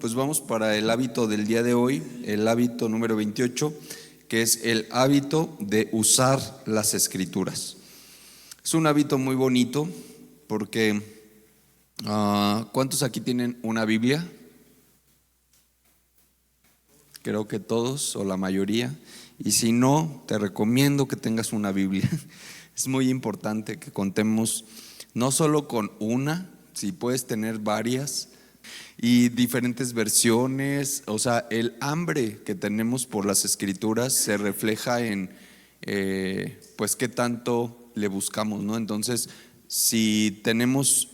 pues vamos para el hábito del día de hoy, el hábito número 28, que es el hábito de usar las escrituras. Es un hábito muy bonito porque ¿cuántos aquí tienen una Biblia? Creo que todos o la mayoría. Y si no, te recomiendo que tengas una Biblia. Es muy importante que contemos no solo con una, si puedes tener varias y diferentes versiones. O sea, el hambre que tenemos por las escrituras se refleja en pues qué tanto le buscamos, ¿no? Entonces, si tenemos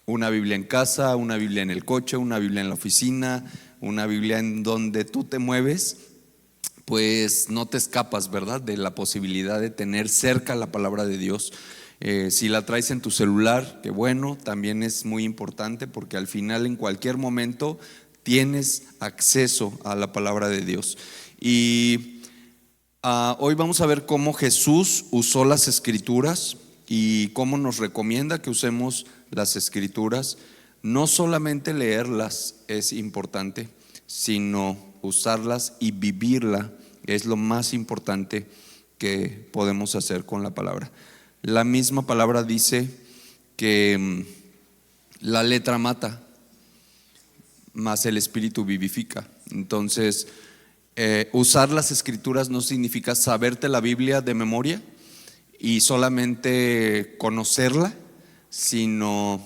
una Biblia en casa, una Biblia en el coche, una Biblia en la oficina, una Biblia en donde tú te mueves, pues no te escapas, ¿verdad?, de la posibilidad de tener cerca la palabra de Dios. Si la traes en tu celular, que bueno, también es muy importante porque al final en cualquier momento tienes acceso a la palabra de Dios. Y hoy vamos a ver cómo Jesús usó las escrituras y cómo nos recomienda que usemos las escrituras. No solamente leerlas es importante, sino usarlas y vivirla es lo más importante que podemos hacer con la palabra. La misma palabra dice que la letra mata, mas el espíritu vivifica. Entonces, usar las escrituras no significa saberte la Biblia de memoria y solamente conocerla, sino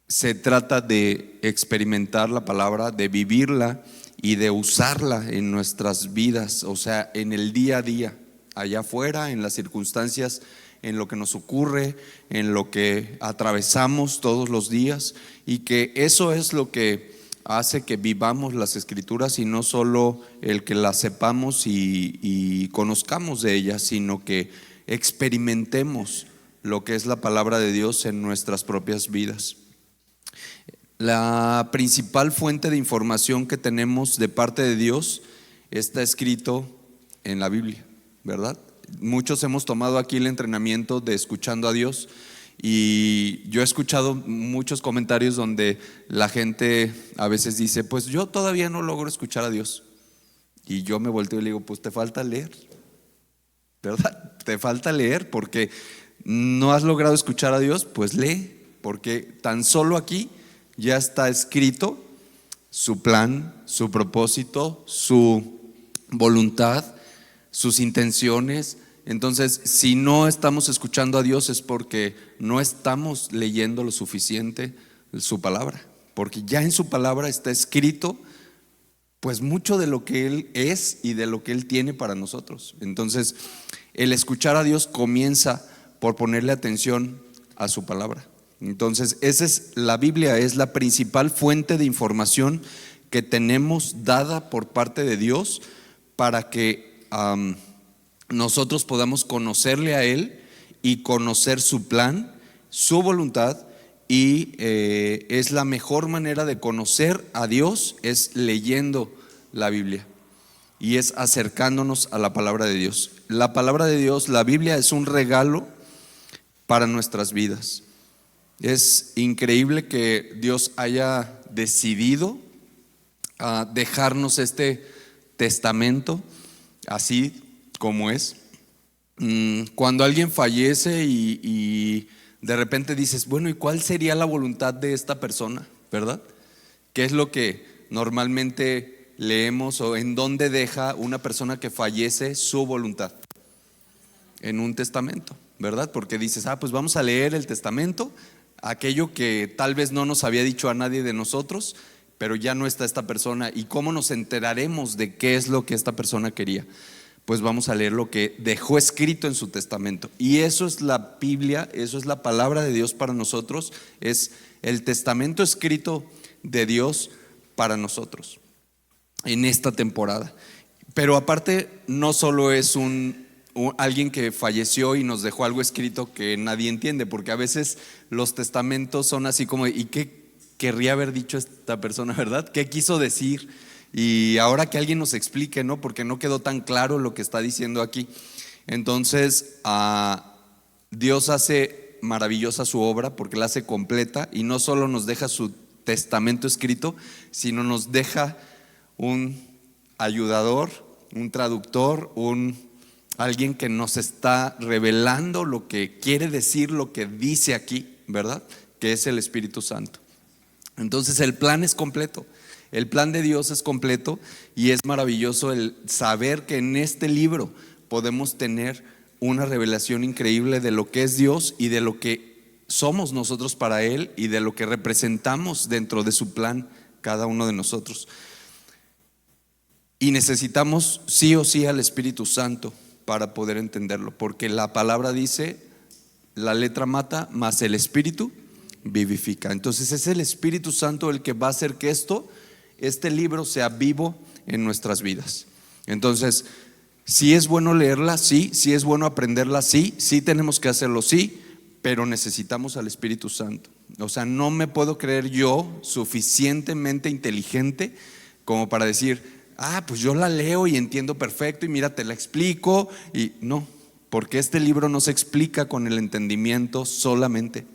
se trata de experimentar la palabra, de vivirla y de usarla en nuestras vidas, o sea, en el día a día, allá afuera, en las circunstancias, en lo que nos ocurre, en lo que atravesamos todos los días, y que eso es lo que hace que vivamos las escrituras y no solo el que las sepamos y conozcamos de ellas, sino que experimentemos lo que es la palabra de Dios en nuestras propias vidas. La principal fuente de información que tenemos de parte de Dios está escrito en la Biblia, ¿verdad? Muchos hemos tomado aquí el entrenamiento de escuchando a Dios y yo he escuchado muchos comentarios donde la gente a veces dice, pues yo todavía no logro escuchar a Dios. Y yo me volteo y le digo, pues te falta leer, ¿verdad? Te falta leer porque no has logrado escuchar a Dios, pues lee, porque tan solo aquí ya está escrito su plan, su propósito, su voluntad, sus intenciones. Entonces, si no estamos escuchando a Dios es porque no estamos leyendo lo suficiente su palabra, porque ya en su palabra está escrito pues mucho de lo que Él es y de lo que Él tiene para nosotros. Entonces, el escuchar a Dios comienza por ponerle atención a su palabra. Entonces, esa es la Biblia, es la principal fuente de información que tenemos dada por parte de Dios para que nosotros podamos conocerle a Él y conocer su plan, su voluntad. Y es la mejor manera de conocer a Dios, es leyendo la Biblia y es acercándonos a la palabra de Dios. La palabra de Dios, la Biblia, es un regalo para nuestras vidas. Es increíble que Dios haya decidido dejarnos este testamento así como es. Cuando alguien fallece y de repente dices, bueno, ¿y cuál sería la voluntad de esta persona? ¿Verdad? ¿Qué es lo que normalmente leemos o en dónde deja una persona que fallece su voluntad? En un testamento, ¿verdad? Porque dices, pues vamos a leer el testamento, aquello que tal vez no nos había dicho a nadie de nosotros, pero ya no está esta persona. ¿Y cómo nos enteraremos de qué es lo que esta persona quería? Pues vamos a leer lo que dejó escrito en su testamento. Y eso es la Biblia, eso es la palabra de Dios para nosotros, es el testamento escrito de Dios para nosotros en esta temporada. Pero aparte, no solo es alguien que falleció y nos dejó algo escrito que nadie entiende, porque a veces los testamentos son así como, ¿y qué querría haber dicho esta persona, verdad? ¿Qué quiso decir? Y ahora que alguien nos explique, ¿no? Porque no quedó tan claro lo que está diciendo aquí. Entonces, Dios hace maravillosa su obra porque la hace completa y no solo nos deja su testamento escrito, sino nos deja un ayudador, un traductor, alguien que nos está revelando lo que quiere decir, lo que dice aquí, ¿verdad? Que es el Espíritu Santo. Entonces el plan es completo, el plan de Dios es completo, y es maravilloso el saber que en este libro podemos tener una revelación increíble de lo que es Dios y de lo que somos nosotros para Él y de lo que representamos dentro de su plan cada uno de nosotros. Y necesitamos sí o sí al Espíritu Santo para poder entenderlo, porque la palabra dice: la letra mata, mas el Espíritu vivifica. Entonces es el Espíritu Santo el que va a hacer que este libro sea vivo en nuestras vidas. Entonces, sí es bueno leerla, sí es bueno aprenderla, sí tenemos que hacerlo, sí, pero necesitamos al Espíritu Santo. O sea, no me puedo creer yo suficientemente inteligente como para decir: pues yo la leo y entiendo perfecto y mira, te la explico. Y no, porque este libro no se explica con el entendimiento solamente,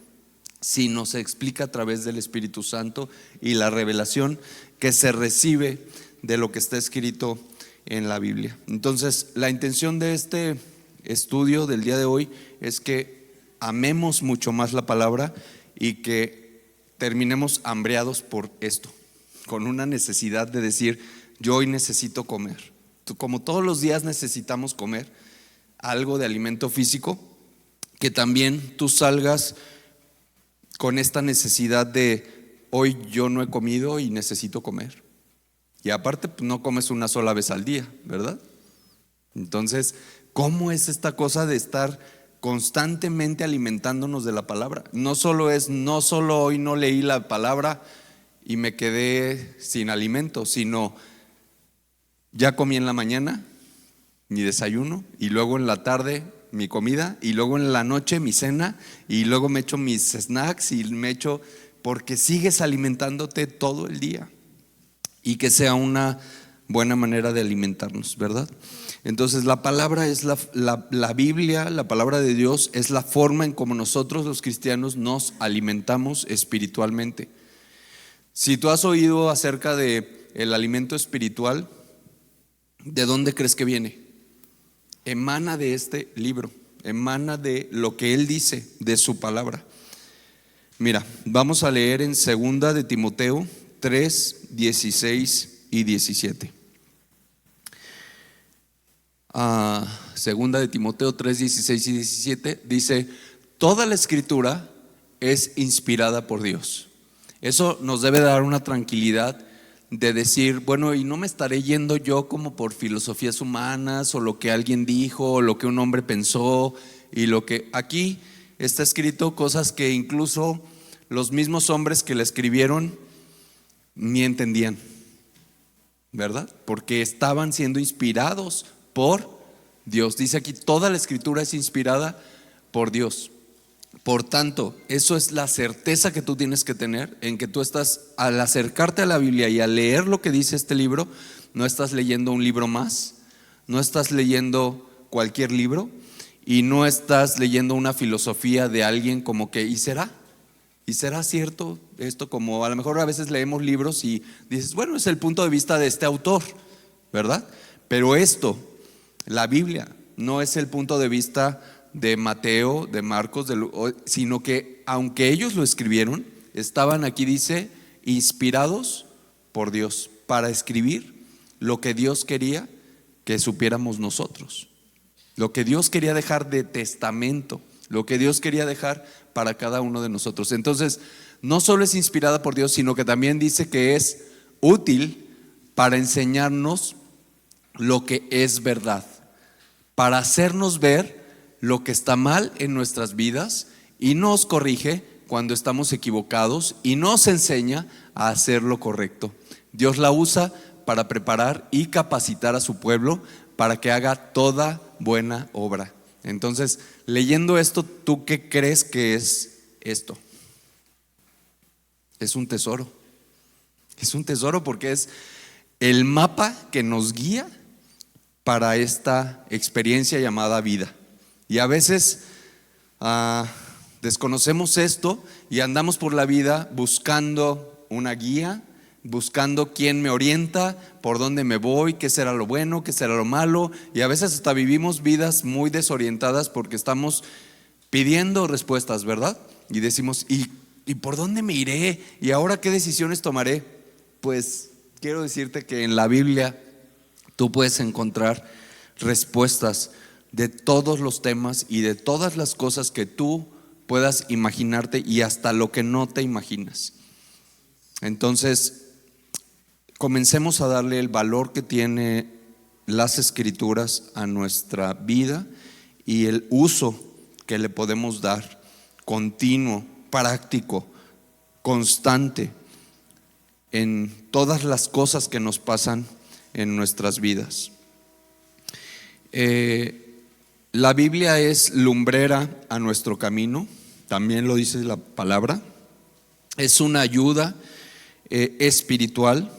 sino se explica a través del Espíritu Santo y la revelación que se recibe de lo que está escrito en la Biblia. Entonces, la intención de este estudio del día de hoy es que amemos mucho más la palabra y que terminemos hambriados por esto, con una necesidad de decir: yo hoy necesito comer. Como todos los días necesitamos comer algo de alimento físico, que también tú salgas con esta necesidad de: hoy yo no he comido y necesito comer. Y aparte, pues no comes una sola vez al día, ¿verdad? Entonces, ¿cómo es esta cosa de estar constantemente alimentándonos de la palabra? No solo hoy no leí la palabra y me quedé sin alimento, sino ya comí en la mañana mi desayuno, y luego en la tarde mi comida, y luego en la noche mi cena, y luego me echo mis snacks y porque sigues alimentándote todo el día, y que sea una buena manera de alimentarnos, ¿verdad? Entonces la palabra es la Biblia, la palabra de Dios es la forma en como nosotros los cristianos nos alimentamos espiritualmente. Si tú has oído acerca de el alimento espiritual, ¿de dónde crees que viene? Emana de este libro, emana de lo que Él dice, de su palabra. Mira, vamos a leer en 2 de Timoteo 3, 16 y 17. 2 de Timoteo 3, 16 y 17 dice: toda la escritura es inspirada por Dios. Eso nos debe dar una tranquilidad de decir: bueno, y no me estaré yendo yo como por filosofías humanas, o lo que alguien dijo, o lo que un hombre pensó, y lo que aquí está escrito, cosas que incluso los mismos hombres que la escribieron ni entendían, ¿verdad? Porque estaban siendo inspirados por Dios. Dice aquí: toda la escritura es inspirada por Dios. Por tanto, eso es la certeza que tú tienes que tener, en que tú estás, al acercarte a la Biblia y al leer lo que dice este libro, no estás leyendo un libro más, no estás leyendo cualquier libro, y no estás leyendo una filosofía de alguien como que ¿y será cierto esto? Como a lo mejor a veces leemos libros y dices: bueno, es el punto de vista de este autor, ¿verdad? Pero esto, la Biblia, no es el punto de vista de Mateo, de Marcos, sino que aunque ellos lo escribieron, estaban, aquí dice, inspirados por Dios para escribir lo que Dios quería que supiéramos nosotros, lo que Dios quería dejar de testamento, lo que Dios quería dejar para cada uno de nosotros. Entonces, no solo es inspirada por Dios, sino que también dice que es útil para enseñarnos lo que es verdad, para hacernos ver lo que está mal en nuestras vidas, y nos corrige cuando estamos equivocados y nos enseña a hacer lo correcto. Dios la usa para preparar y capacitar a su pueblo para que haga toda buena obra. Entonces, leyendo esto, ¿tú qué crees que es esto? Es un tesoro. Es un tesoro porque es el mapa que nos guía para esta experiencia llamada vida. Y a veces desconocemos esto y andamos por la vida buscando una guía, buscando quién me orienta, por dónde me voy, qué será lo bueno, qué será lo malo, y a veces hasta vivimos vidas muy desorientadas porque estamos pidiendo respuestas, ¿verdad? Y decimos, ¿y por dónde me iré? ¿Y ahora qué decisiones tomaré? Pues quiero decirte que en la Biblia tú puedes encontrar respuestas de todos los temas y de todas las cosas que tú puedas imaginarte y hasta lo que no te imaginas. Entonces, comencemos a darle el valor que tiene las Escrituras a nuestra vida y el uso que le podemos dar, continuo, práctico, constante, en todas las cosas que nos pasan en nuestras vidas. La Biblia es lumbrera a nuestro camino, también lo dice la palabra. Es una ayuda espiritual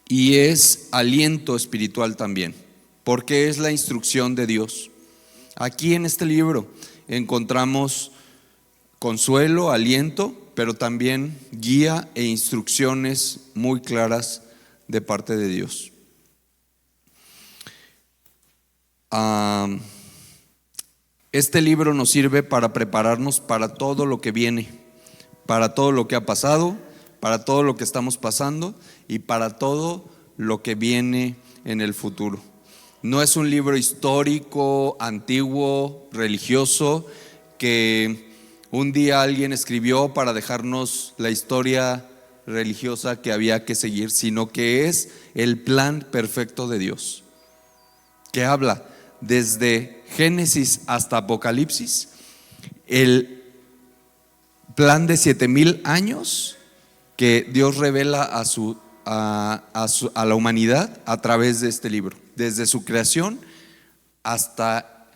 y es aliento espiritual también, porque es la instrucción de Dios. Aquí en este libro encontramos consuelo, aliento, pero también guía e instrucciones muy claras de parte de Dios. Este libro nos sirve para prepararnos para todo lo que viene, para todo lo que ha pasado, para todo lo que estamos pasando y para todo lo que viene en el futuro. No es un libro histórico, antiguo, religioso, que un día alguien escribió para dejarnos la historia religiosa que había que seguir, sino que es el plan perfecto de Dios, que habla desde Génesis hasta Apocalipsis, el plan de 7,000 años que Dios revela a la humanidad a través de este libro, desde su creación hasta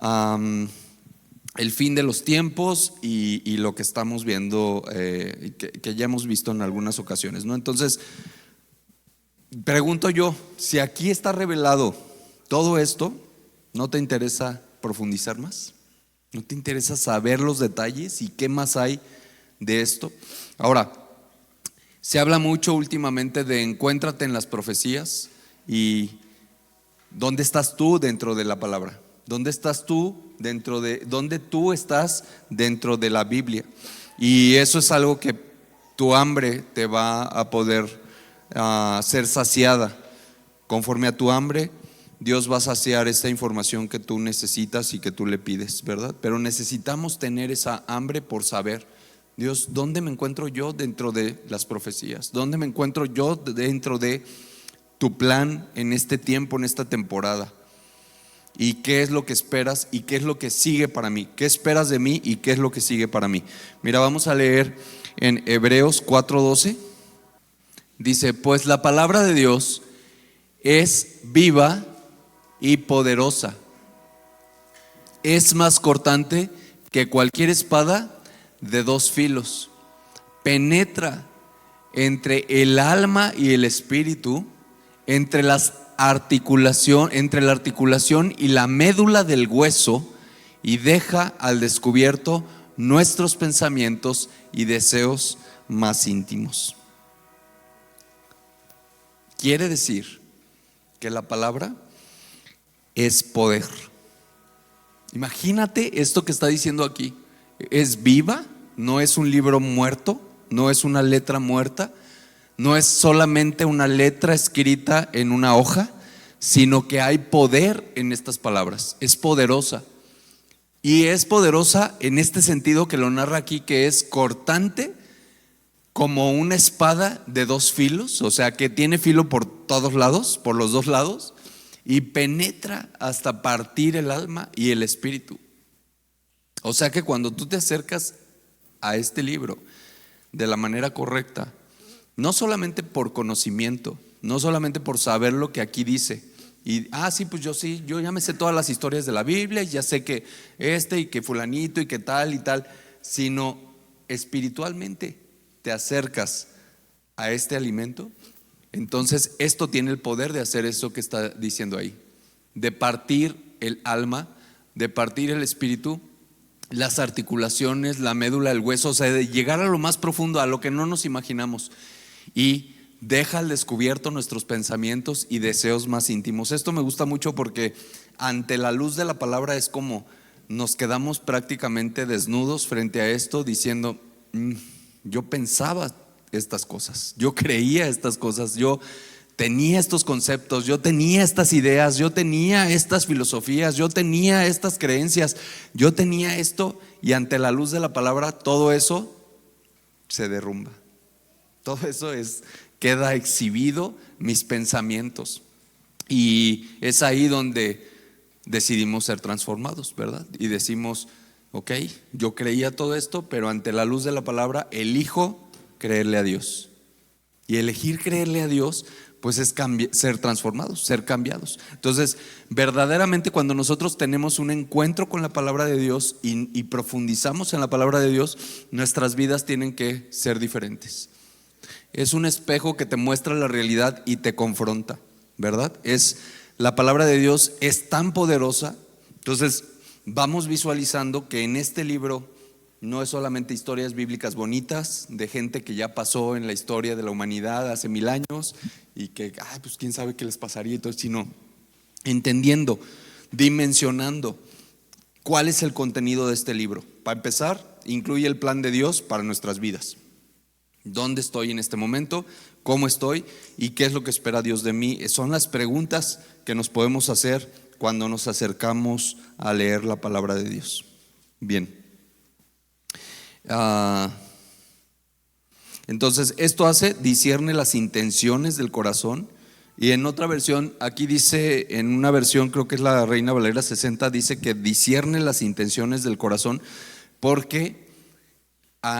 el fin de los tiempos y lo que estamos viendo, que ya hemos visto en algunas ocasiones, ¿no? Entonces, pregunto yo, si aquí está revelado todo esto, ¿no te interesa profundizar más? ¿No te interesa saber los detalles y qué más hay de esto? Ahora, se habla mucho últimamente de encuéntrate en las profecías y ¿dónde estás tú dentro de la palabra? ¿Dónde estás tú dónde tú estás dentro de la Biblia? Y eso es algo que tu hambre te va a poder ser saciada. Conforme a tu hambre, Dios va a saciar esta información que tú necesitas y que tú le pides, ¿verdad? Pero necesitamos tener esa hambre por saber, Dios, ¿dónde me encuentro yo dentro de las profecías? ¿Dónde me encuentro yo dentro de tu plan en este tiempo, en esta temporada? ¿Y qué es lo que esperas y qué es lo que sigue para mí? ¿Qué esperas de mí y qué es lo que sigue para mí? Mira, vamos a leer en Hebreos 4:12. Dice, pues la palabra de Dios es viva y poderosa, es más cortante que cualquier espada de 2 filos, penetra entre el alma y el espíritu, entre la articulación y la médula del hueso, y deja al descubierto nuestros pensamientos y deseos más íntimos. Quiere decir que la palabra es poder. Imagínate esto que está diciendo aquí. Es viva, no es un libro muerto, no es una letra muerta, no es solamente una letra escrita en una hoja, sino que hay poder en estas palabras. Es poderosa. Y es poderosa en este sentido que lo narra aquí, que es cortante como una espada de 2 filos, o sea que tiene filo por todos lados, por los 2 lados, y penetra hasta partir el alma y el espíritu. O sea que cuando tú te acercas a este libro de la manera correcta, no solamente por conocimiento, no solamente por saber lo que aquí dice, y sí, pues yo ya me sé todas las historias de la Biblia, y ya sé que y que fulanito y que tal y tal, sino espiritualmente te acercas a este alimento, entonces esto tiene el poder de hacer eso que está diciendo ahí, de partir el alma, de partir el espíritu las articulaciones, la médula, el hueso, o sea, de llegar a lo más profundo, a lo que no nos imaginamos, y deja al descubierto nuestros pensamientos y deseos más íntimos. Esto me gusta mucho porque ante la luz de la palabra es como nos quedamos prácticamente desnudos frente a esto, diciendo, yo pensaba estas cosas, yo creía estas cosas, yo tenía estos conceptos, yo tenía estas ideas, yo tenía estas filosofías, yo tenía estas creencias, yo tenía esto, y ante la luz de la palabra todo eso se derrumba. Todo eso queda exhibido, mis pensamientos, y es ahí donde decidimos ser transformados, ¿verdad? Y decimos, ok, yo creía todo esto, pero ante la luz de la palabra elijo creerle a Dios. Y elegir creerle a Dios, pues es ser transformados, ser cambiados. Entonces, verdaderamente cuando nosotros tenemos un encuentro con la palabra de Dios y profundizamos en la palabra de Dios, nuestras vidas tienen que ser diferentes. Es un espejo que te muestra la realidad y te confronta, ¿verdad? La palabra de Dios es tan poderosa. Entonces vamos visualizando que en este libro no es solamente historias bíblicas bonitas de gente que ya pasó en la historia de la humanidad hace 1000 años y que, pues quién sabe qué les pasaría y todo, sino entendiendo, dimensionando cuál es el contenido de este libro. Para empezar, incluye el plan de Dios para nuestras vidas. ¿Dónde estoy en este momento? ¿Cómo estoy? ¿Y qué es lo que espera Dios de mí? Son las preguntas que nos podemos hacer cuando nos acercamos a leer la palabra de Dios. Bien. Entonces, esto discierne las intenciones del corazón. Y en otra versión, aquí dice, en una versión, creo que es la Reina Valera 60, dice que discierne las intenciones del corazón, porque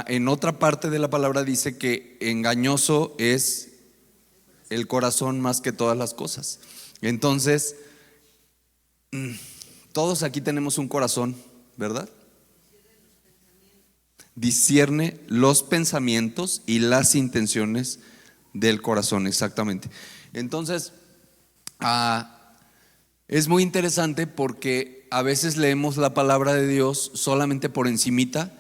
en otra parte de la palabra dice que engañoso es el corazón más que todas las cosas. Entonces, todos aquí tenemos un corazón, ¿verdad? Discierne los pensamientos y las intenciones del corazón, exactamente. Entonces, es muy interesante porque a veces leemos la palabra de Dios solamente por encimita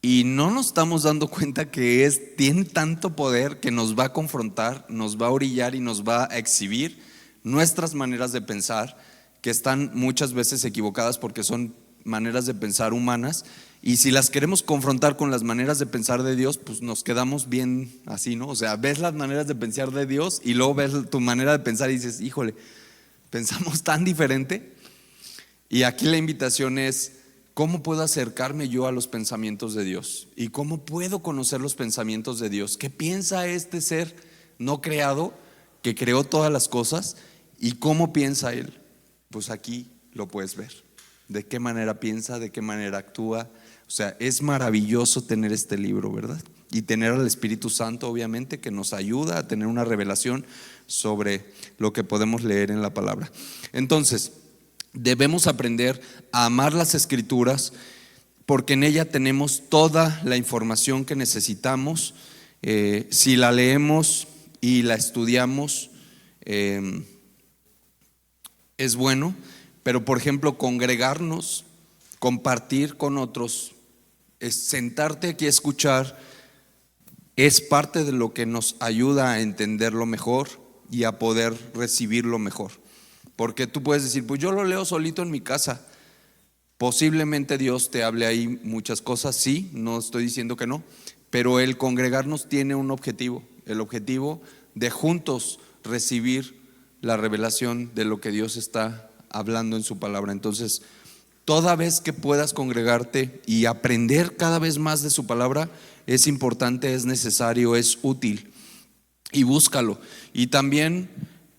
y no nos estamos dando cuenta que tiene tanto poder que nos va a confrontar, nos va a orillar y nos va a exhibir nuestras maneras de pensar, que están muchas veces equivocadas porque son maneras de pensar humanas, y si las queremos confrontar con las maneras de pensar de Dios, pues nos quedamos bien así, ¿no? O sea, ves las maneras de pensar de Dios y luego ves tu manera de pensar y dices, híjole, pensamos tan diferente. Y aquí la invitación es, ¿cómo puedo acercarme yo a los pensamientos de Dios? ¿Y cómo puedo conocer los pensamientos de Dios? ¿Qué piensa este ser no creado que creó todas las cosas? ¿Y cómo piensa Él? Pues aquí lo puedes ver. ¿De qué manera piensa? ¿De qué manera actúa? O sea, es maravilloso tener este libro, ¿verdad? Y tener al Espíritu Santo, obviamente, que nos ayuda a tener una revelación sobre lo que podemos leer en la palabra. Entonces, debemos aprender a amar las Escrituras porque en ella tenemos toda la información que necesitamos. Si la leemos y la estudiamos, es bueno, pero por ejemplo, congregarnos, compartir con otros, sentarte aquí a escuchar, es parte de lo que nos ayuda a entenderlo mejor y a poder recibirlo mejor. Porque tú puedes decir, pues yo lo leo solito en mi casa. Posiblemente Dios te hable ahí muchas cosas, sí, no estoy diciendo que no, pero el congregarnos tiene un objetivo, el objetivo de juntos recibir la revelación de lo que Dios está hablando en su palabra. Entonces, toda vez que puedas congregarte y aprender cada vez más de su palabra, es importante, es necesario, es útil, y búscalo. Y también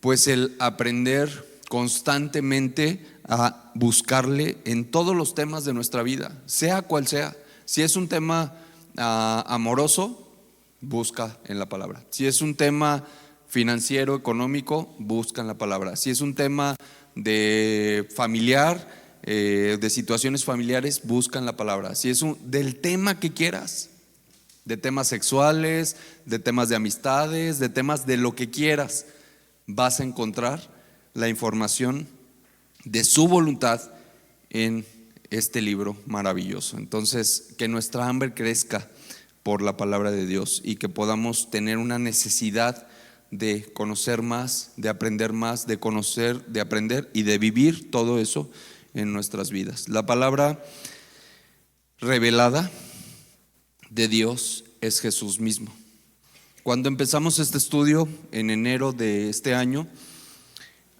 pues el aprender constantemente a buscarle en todos los temas de nuestra vida, sea cual sea. Si es un tema amoroso, busca en la palabra. Si es un tema financiero, económico, busca en la palabra. Si es un tema de familiar, de situaciones familiares, busca en la palabra. Si es del tema que quieras, de temas sexuales, de temas de amistades, de temas de lo que quieras, vas a encontrar la información de su voluntad en este libro maravilloso. Entonces, que nuestra hambre crezca por la palabra de Dios y que podamos tener una necesidad de conocer más, de aprender más, de conocer, de aprender y de vivir todo eso en nuestras vidas. La palabra revelada de Dios es Jesús mismo. Cuando empezamos este estudio en enero de este año,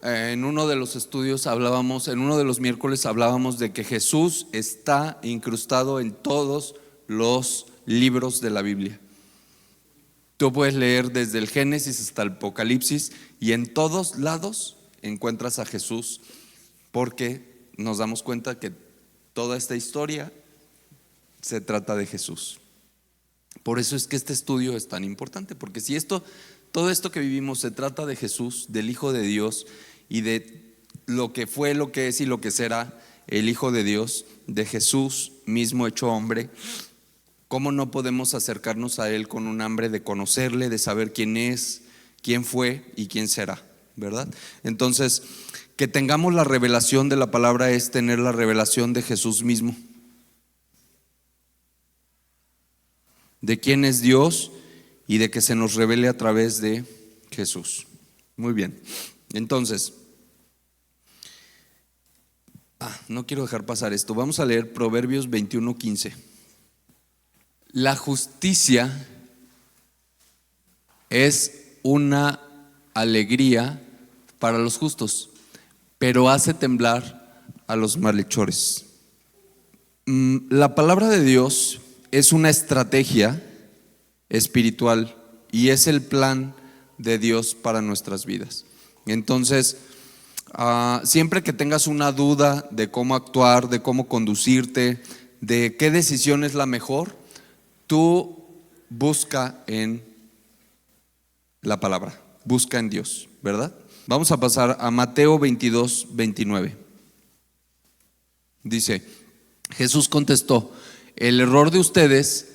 en uno de los estudios hablábamos, en uno de los miércoles hablábamos de que Jesús está incrustado en todos los libros de la Biblia. Tú puedes leer desde el Génesis hasta el Apocalipsis y en todos lados encuentras a Jesús, porque nos damos cuenta que toda esta historia se trata de Jesús. Por eso es que este estudio es tan importante, porque si todo esto que vivimos se trata de Jesús, del Hijo de Dios y de lo que fue, lo que es y lo que será el Hijo de Dios, de Jesús mismo hecho hombre, ¿cómo no podemos acercarnos a Él con un hambre de conocerle, de saber quién es, quién fue y quién será, ¿verdad? Entonces, que tengamos la revelación de la palabra es tener la revelación de Jesús mismo, de quién es Dios y de que se nos revele a través de Jesús. Muy bien, entonces, no quiero dejar pasar esto. Vamos a leer Proverbios 21:15. La justicia es una alegría para los justos, pero hace temblar a los malhechores. La palabra de Dios es una estrategia espiritual y es el plan de Dios para nuestras vidas. Entonces, siempre que tengas una duda de cómo actuar, de cómo conducirte, de qué decisión es la mejor, tú busca en la palabra, busca en Dios, ¿verdad? Vamos a pasar a Mateo 22:29. Dice, Jesús contestó: el error de ustedes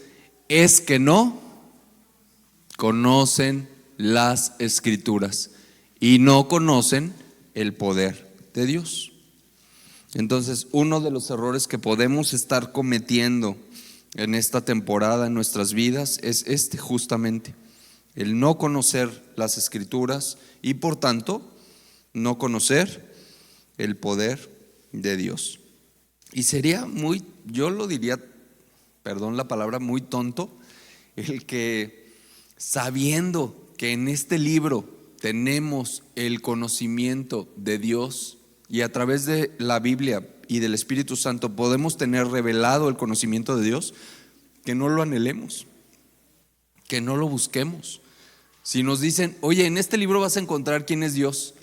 es que no conocen las Escrituras y no conocen el poder de Dios. Entonces, uno de los errores que podemos estar cometiendo en esta temporada en nuestras vidas es justamente el no conocer las Escrituras y por tanto no conocer el poder de Dios. Y sería muy, yo lo diría, perdón la palabra, muy tonto el que, sabiendo que en este libro tenemos el conocimiento de Dios y a través de la Biblia y del Espíritu Santo podemos tener revelado el conocimiento de Dios, que no lo anhelemos, que no lo busquemos. Si nos dicen, oye, en este libro vas a encontrar quién es Dios,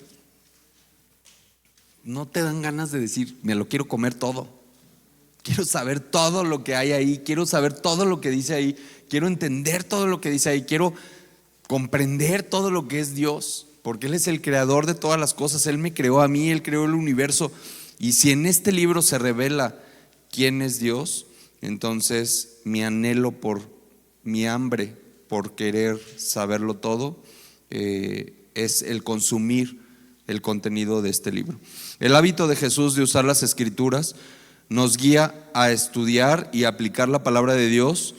no te dan ganas de decir, me lo quiero comer todo, quiero saber todo lo que hay ahí, quiero saber todo lo que dice ahí, quiero entender todo lo que dice ahí, quiero comprender todo lo que es Dios, porque Él es el creador de todas las cosas. Él me creó a mí, Él creó el universo. Y si en este libro se revela quién es Dios, entonces mi anhelo mi hambre por querer saberlo todo es el consumir el contenido de este libro. El hábito de Jesús de usar las Escrituras nos guía a estudiar y aplicar la palabra de Dios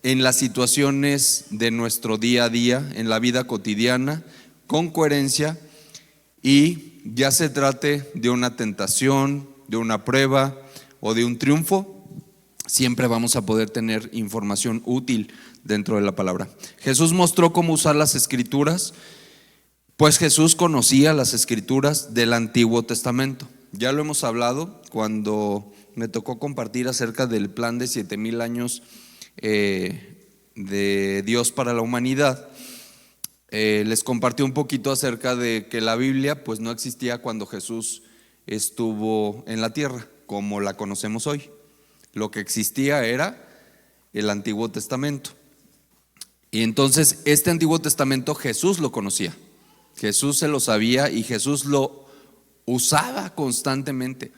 en las situaciones de nuestro día a día, en la vida cotidiana, con coherencia, y ya se trate de una tentación, de una prueba o de un triunfo, siempre vamos a poder tener información útil dentro de la palabra. Jesús mostró cómo usar las Escrituras, pues Jesús conocía las Escrituras del Antiguo Testamento. Ya lo hemos hablado cuando me tocó compartir acerca del plan de 7,000 años de Dios para la humanidad. Les compartí un poquito acerca de que la Biblia pues no existía cuando Jesús estuvo en la tierra como la conocemos hoy. Lo que existía era el Antiguo Testamento. Y entonces este Antiguo Testamento Jesús lo conocía, Jesús se lo sabía y Jesús lo usaba constantemente.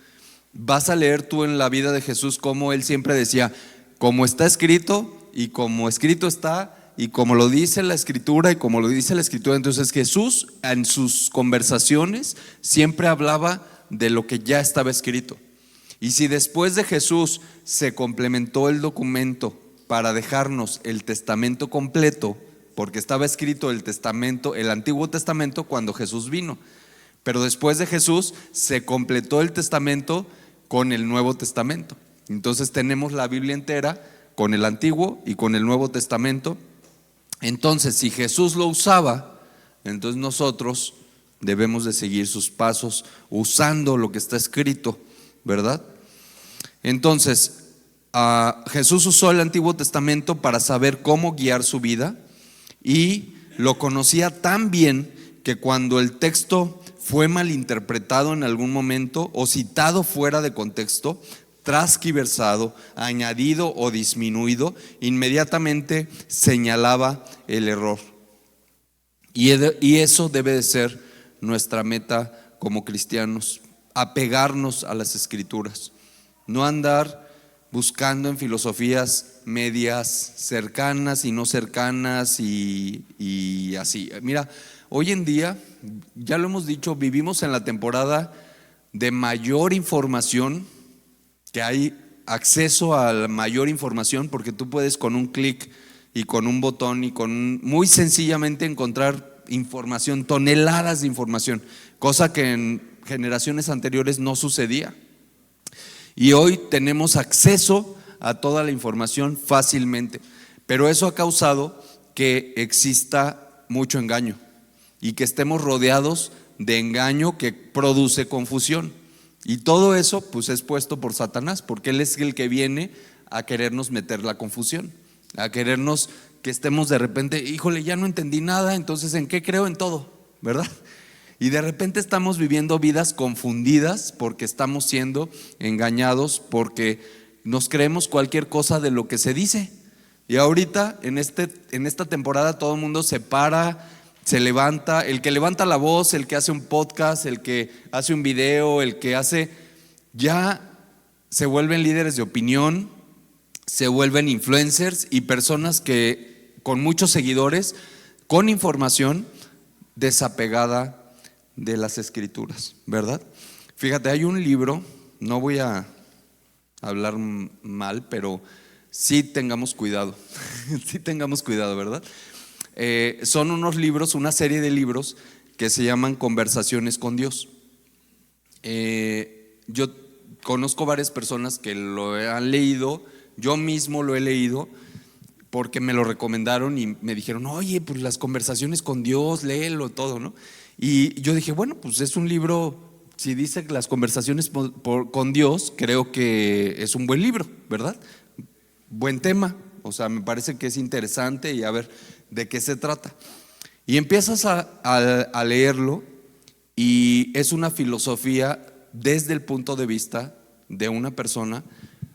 Vas a leer tú en la vida de Jesús cómo Él siempre decía, como está escrito y como escrito está y como lo dice la Escritura y como lo dice la Escritura. Entonces Jesús en sus conversaciones siempre hablaba de lo que ya estaba escrito. Y si después de Jesús se complementó el documento para dejarnos el testamento completo, porque estaba escrito el testamento, el Antiguo Testamento, cuando Jesús vino, pero después de Jesús se completó el testamento con el Nuevo Testamento. Entonces tenemos la Biblia entera con el Antiguo y con el Nuevo Testamento. Entonces, si Jesús lo usaba, entonces nosotros debemos de seguir sus pasos usando lo que está escrito, ¿verdad? Entonces, Jesús usó el Antiguo Testamento para saber cómo guiar su vida, y lo conocía tan bien que cuando el texto fue malinterpretado en algún momento o citado fuera de contexto, transquiversado, añadido o disminuido, inmediatamente señalaba el error. Y eso debe de ser nuestra meta como cristianos, apegarnos a las Escrituras, no andar buscando en filosofías medias, cercanas y no cercanas y así. Mira, hoy en día, ya lo hemos dicho, vivimos en la temporada de mayor información, que hay acceso a la mayor información, porque tú puedes con un clic y con un botón y muy sencillamente encontrar información, toneladas de información, cosa que en generaciones anteriores no sucedía. Y hoy tenemos acceso a toda la información fácilmente, pero eso ha causado que exista mucho engaño y que estemos rodeados de engaño que produce confusión. Y todo eso pues es puesto por Satanás, porque él es el que viene a querernos meter la confusión, a querernos que estemos de repente, híjole, ya no entendí nada, entonces ¿en qué creo? En todo, ¿verdad? Y de repente estamos viviendo vidas confundidas porque estamos siendo engañados, porque nos creemos cualquier cosa de lo que se dice. Y ahorita en esta temporada todo el mundo se para, se levanta, el que levanta la voz, el que hace un podcast, el que hace un video, el que hace, ya se vuelven líderes de opinión, se vuelven influencers y personas que con muchos seguidores, con información desapegada de las Escrituras, ¿verdad? Fíjate, hay un libro, no voy a hablar mal, pero sí tengamos cuidado, sí tengamos cuidado, ¿verdad? Son unos libros, una serie de libros que se llaman Conversaciones con Dios. Yo conozco varias personas que lo han leído, yo mismo lo he leído porque me lo recomendaron y me dijeron, oye, pues las conversaciones con Dios, léelo todo, ¿no? Y yo dije, bueno, pues es un libro, si dice que las conversaciones con Dios, creo que es un buen libro, ¿verdad? Buen tema, o sea, me parece que es interesante y a ver de qué se trata. Y empiezas a leerlo y es una filosofía desde el punto de vista de una persona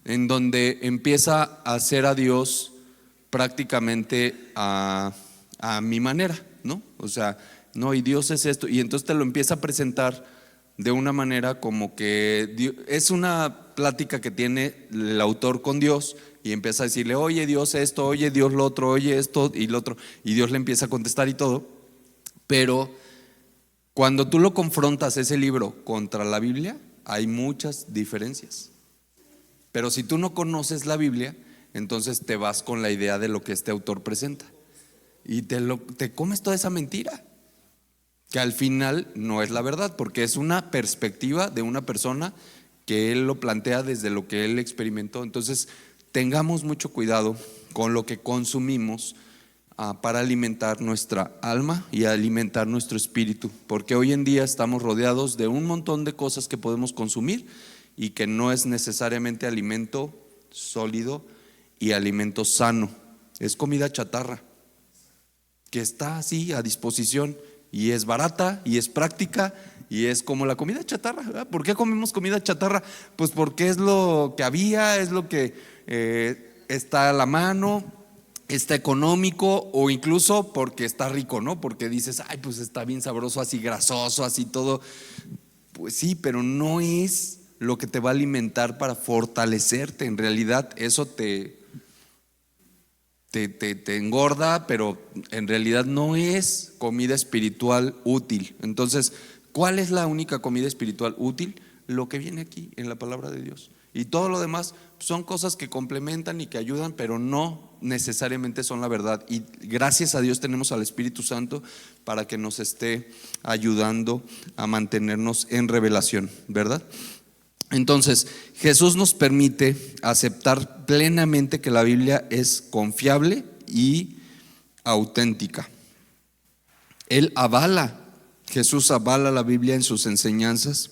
en donde empieza a hacer a Dios prácticamente a mi manera, ¿no? O sea, no, y Dios es esto, y entonces te lo empieza a presentar de una manera como que es una plática que tiene el autor con Dios y empieza a decirle, oye Dios esto, oye Dios lo otro, oye esto y lo otro, y Dios le empieza a contestar y todo. Pero cuando tú lo confrontas ese libro contra la Biblia, hay muchas diferencias. Pero si tú no conoces la Biblia, entonces te vas con la idea de lo que este autor presenta y te comes toda esa mentira, que al final no es la verdad, porque es una perspectiva de una persona que él lo plantea desde lo que él experimentó. Entonces tengamos mucho cuidado con lo que consumimos para alimentar nuestra alma y alimentar nuestro espíritu, porque hoy en día estamos rodeados de un montón de cosas que podemos consumir y que no es necesariamente alimento sólido y alimento sano, es comida chatarra que está así a disposición y es barata y es práctica y es como la comida chatarra, ¿verdad? ¿Por qué comemos comida chatarra? Pues porque es lo que había, es lo que está a la mano, está económico, o incluso porque está rico, ¿no? Porque dices, ay, pues está bien sabroso, así grasoso, así todo. Pues sí, pero no es lo que te va a alimentar para fortalecerte. En realidad eso te engorda, pero en realidad no es comida espiritual útil. Entonces, ¿cuál es la única comida espiritual útil? lo que viene aquí en la palabra de Dios. Y todo lo demás son cosas que complementan y que ayudan, pero no necesariamente son la verdad. Y gracias a Dios tenemos al Espíritu Santo para que nos esté ayudando a mantenernos en revelación, ¿verdad? Entonces, Jesús nos permite aceptar plenamente que la Biblia es confiable y auténtica. Jesús avala la Biblia en sus enseñanzas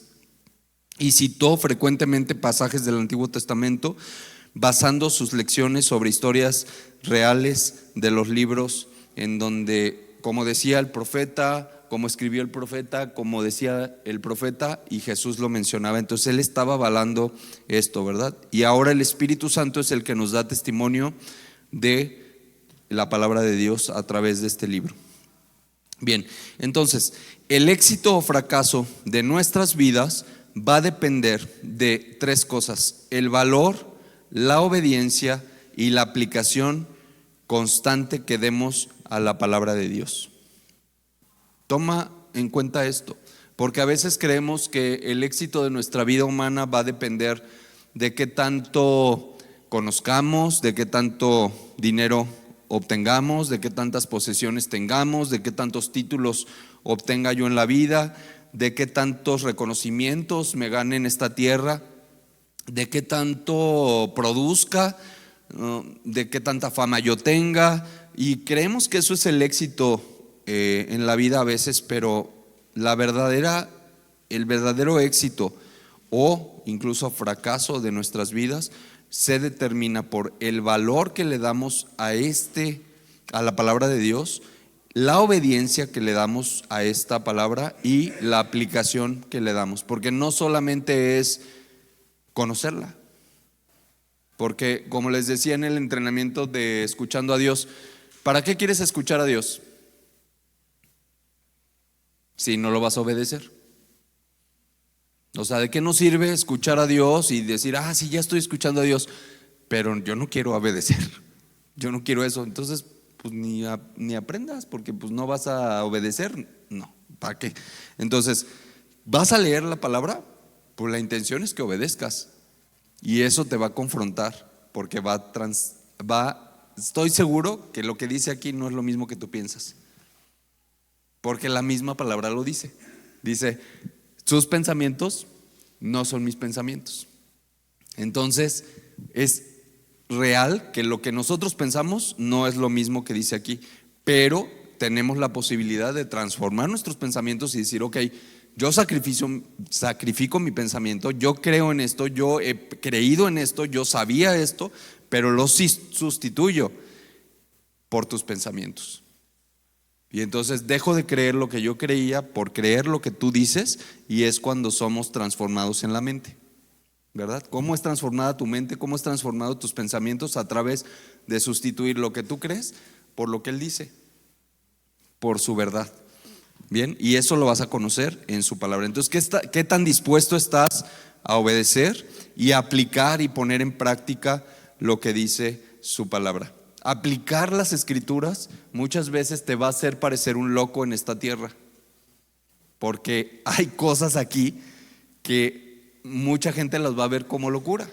y citó frecuentemente pasajes del Antiguo Testamento basando sus lecciones sobre historias reales de los libros en donde, como decía el profeta, como escribió el profeta, como decía el profeta, y Jesús lo mencionaba. Entonces él estaba avalando esto, ¿verdad? Y ahora el Espíritu Santo es el que nos da testimonio de la palabra de Dios a través de este libro. Bien, entonces el éxito o fracaso de nuestras vidas va a depender de tres cosas: el valor, la obediencia y la aplicación constante que demos a la palabra de Dios. Toma en cuenta esto, porque a veces creemos que el éxito de nuestra vida humana va a depender de qué tanto conozcamos, de qué tanto dinero obtengamos, de qué tantas posesiones tengamos, de qué tantos títulos obtenga yo en la vida, de qué tantos reconocimientos me gane en esta tierra, de qué tanto produzca, de qué tanta fama yo tenga. Y creemos que eso es el éxito en la vida a veces, pero el verdadero éxito o incluso fracaso de nuestras vidas se determina por el valor que le damos a la palabra de Dios, la obediencia que le damos a esta palabra y la aplicación que le damos, porque no solamente es conocerla, porque como les decía en el entrenamiento de escuchando a Dios, ¿para qué quieres escuchar a Dios si no lo vas a obedecer? O sea, ¿de qué nos sirve escuchar a Dios y decir, sí, ya estoy escuchando a Dios, pero yo no quiero obedecer, yo no quiero eso? Entonces, pues ni aprendas, porque pues no vas a obedecer. No, ¿para qué? Entonces, ¿vas a leer la palabra? Pues la intención es que obedezcas, y eso te va a confrontar, porque estoy seguro que lo que dice aquí no es lo mismo que tú piensas, porque la misma palabra lo dice. Dice, sus pensamientos no son mis pensamientos. Entonces es real que lo que nosotros pensamos no es lo mismo que dice aquí, pero tenemos la posibilidad de transformar nuestros pensamientos y decir, ok, yo sacrifico mi pensamiento, yo creo en esto, yo he creído en esto, yo sabía esto, pero lo sustituyo por tus pensamientos. Y entonces dejo de creer lo que yo creía por creer lo que tú dices, y es cuando somos transformados en la mente, ¿verdad? ¿Cómo es transformada tu mente? ¿Cómo es transformado tus pensamientos? A través de sustituir lo que tú crees por lo que Él dice, por su verdad. Bien, y eso lo vas a conocer en su palabra. Entonces, ¿qué tan dispuesto estás a obedecer y a aplicar y poner en práctica lo que dice su palabra? Aplicar las escrituras muchas veces te va a hacer parecer un loco en esta tierra, porque hay cosas aquí que mucha gente las va a ver como locura.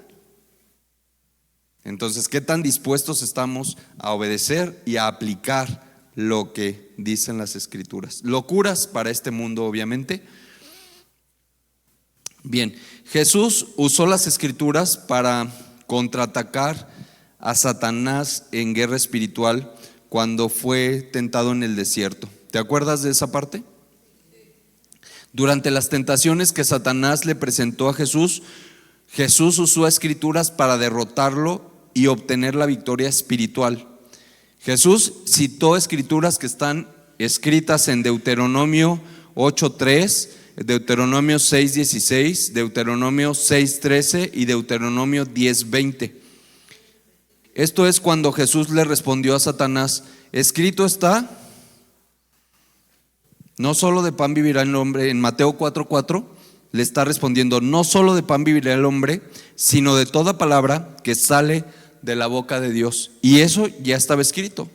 Entonces, ¿qué tan dispuestos estamos a obedecer y a aplicar lo que dicen las escrituras? Locuras para este mundo, obviamente. Bien, Jesús usó las escrituras para contraatacar a Satanás en guerra espiritual cuando fue tentado en el desierto. ¿Te acuerdas de esa parte? Durante las tentaciones que Satanás le presentó a Jesús, Jesús usó escrituras para derrotarlo y obtener la victoria espiritual. Jesús citó escrituras que están escritas en Deuteronomio 8:3, Deuteronomio 6:16, Deuteronomio 6:13 y Deuteronomio 10:20. Esto es cuando Jesús le respondió a Satanás: escrito está, no solo de pan vivirá el hombre. En Mateo 4:4 le está respondiendo: no solo de pan vivirá el hombre, sino de toda palabra que sale de la boca de Dios. Y eso ya estaba escrito.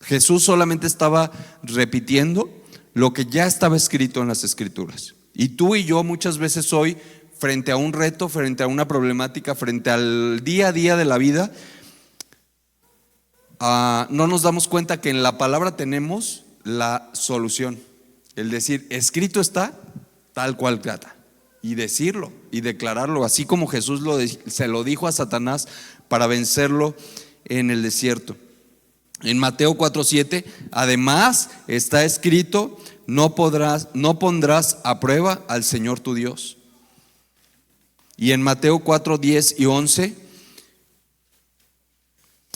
Jesús solamente estaba repitiendo lo que ya estaba escrito en las escrituras. Y tú y yo muchas veces hoy, frente a un reto, frente a una problemática, frente al día a día de la vida, no nos damos cuenta que en la palabra tenemos la solución. El decir, escrito está, tal cual trata. Y decirlo y declararlo, así como Jesús se lo dijo a Satanás para vencerlo en el desierto. En Mateo 4:7, además está escrito, no pondrás a prueba al Señor tu Dios. Y en Mateo 4:10 y 11,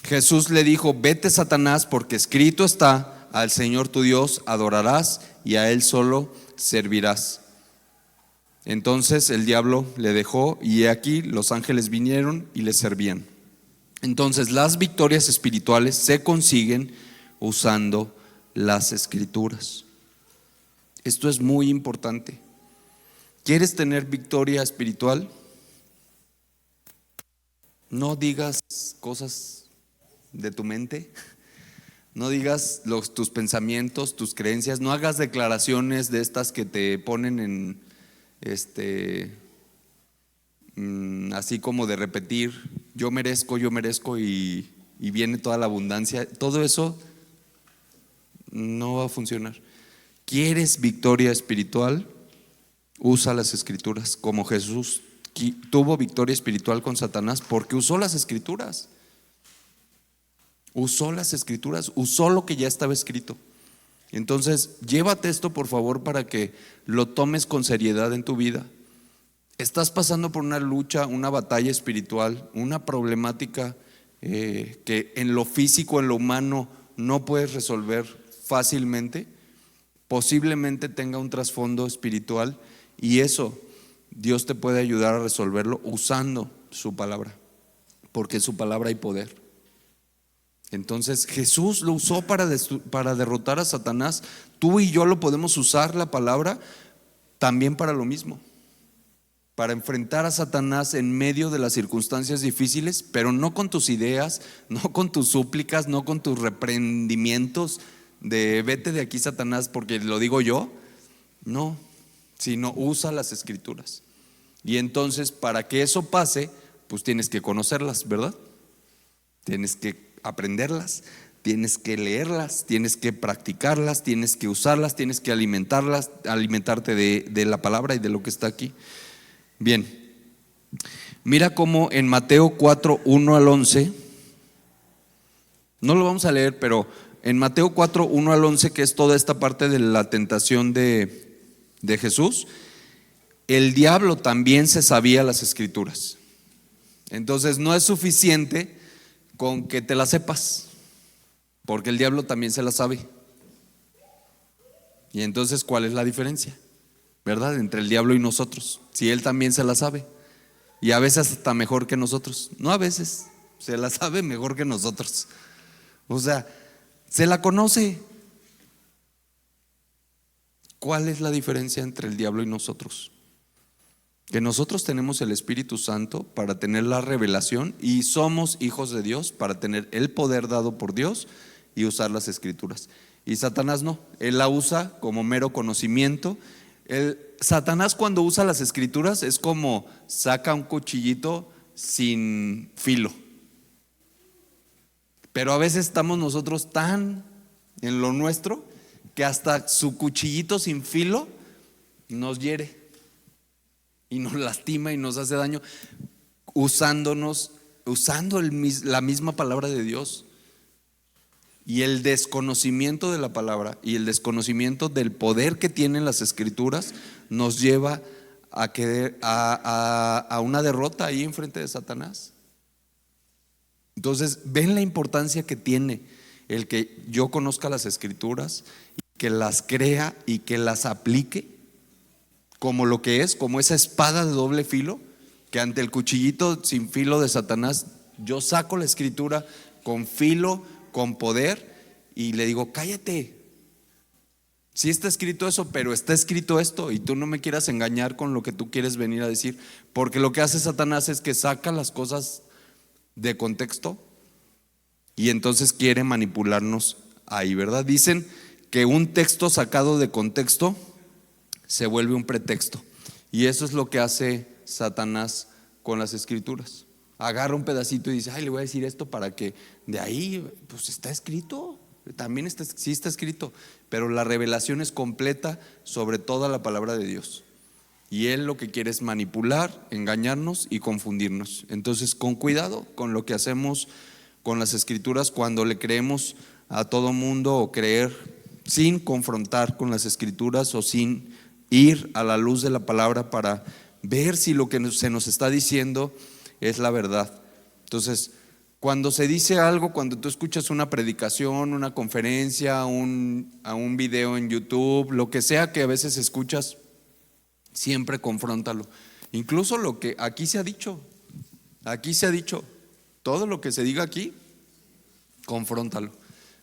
Jesús le dijo, vete Satanás, porque escrito está, al Señor tu Dios adorarás y a Él solo servirás. Entonces el diablo le dejó y he aquí los ángeles vinieron y le servían. Entonces las victorias espirituales se consiguen usando las escrituras. Esto es muy importante. ¿Quieres tener victoria espiritual? No digas cosas de tu mente, no digas tus pensamientos, tus creencias, no hagas declaraciones de estas que te ponen en así como de repetir, yo merezco y viene toda la abundancia. Todo eso no va a funcionar. ¿Quieres victoria espiritual? Usa las escrituras, como Jesús tuvo victoria espiritual con Satanás porque usó las escrituras. Usó las escrituras, usó lo que ya estaba escrito. Entonces, llévate esto por favor para que lo tomes con seriedad en tu vida. Estás pasando por una lucha, una batalla espiritual, una problemática que en lo físico, en lo humano, no puedes resolver fácilmente. Posiblemente tenga un trasfondo espiritual y eso Dios te puede ayudar a resolverlo usando su palabra, porque en su palabra hay poder. Entonces Jesús lo usó para derrotar a Satanás. Tú y yo lo podemos usar, la palabra, también para lo mismo, para enfrentar a Satanás en medio de las circunstancias difíciles, pero no con tus ideas, no con tus súplicas, no con tus reprendimientos de vete de aquí Satanás porque lo digo yo, no, sino usa las escrituras. Y entonces para que eso pase, pues tienes que conocerlas, ¿verdad? Tienes que aprenderlas, tienes que leerlas, tienes que practicarlas, tienes que usarlas, tienes que alimentarte de la palabra y de lo que está aquí. Bien, mira cómo en Mateo 4:1 al 11, no lo vamos a leer, pero en Mateo 4:1 al 11, que es toda esta parte de la tentación de Jesús, el diablo también se sabía las escrituras. Entonces no es suficiente con que te las sepas, porque el diablo también se las sabe. Y entonces, ¿cuál es la diferencia? ¿Verdad? Entre el diablo y nosotros, si él también se la sabe, y a veces hasta mejor que nosotros. No, a veces se la sabe mejor que nosotros. O sea, se la conoce. ¿Cuál es la diferencia entre el diablo y nosotros? Que nosotros tenemos el Espíritu Santo para tener la revelación y somos hijos de Dios para tener el poder dado por Dios y usar las escrituras. Y Satanás no, él la usa como mero conocimiento. Satanás cuando usa las escrituras es como saca un cuchillito sin filo. Pero a veces estamos nosotros tan en lo nuestro que hasta su cuchillito sin filo nos hiere y nos lastima y nos hace daño, usando la misma palabra de Dios. Y el desconocimiento de la palabra y el desconocimiento del poder que tienen las escrituras nos lleva a una derrota ahí enfrente de Satanás. Entonces, ven la importancia que tiene el que yo conozca las escrituras, que las crea y que las aplique como lo que es, como esa espada de doble filo, que ante el cuchillito sin filo de Satanás, yo saco la escritura con filo, con poder, y le digo, cállate, sí está escrito eso, pero está escrito esto, y tú no me quieras engañar con lo que tú quieres venir a decir, porque lo que hace Satanás es que saca las cosas de contexto y entonces quiere manipularnos ahí, ¿verdad? Dicen que un texto sacado de contexto se vuelve un pretexto. Y eso es lo que hace Satanás con las escrituras. Agarra un pedacito y dice, ay, le voy a decir esto para que de ahí, pues está escrito, también sí está escrito, pero la revelación es completa sobre toda la palabra de Dios. Y él lo que quiere es manipular, engañarnos y confundirnos. Entonces, con cuidado con lo que hacemos con las escrituras cuando le creemos a todo mundo, o creer sin confrontar con las escrituras o sin ir a la luz de la palabra para ver si lo que se nos está diciendo es la verdad. Entonces, cuando se dice algo, cuando tú escuchas una predicación, una conferencia, a un video en YouTube, lo que sea que a veces escuchas, siempre confróntalo. Incluso lo que aquí se ha dicho, todo lo que se diga aquí, confróntalo.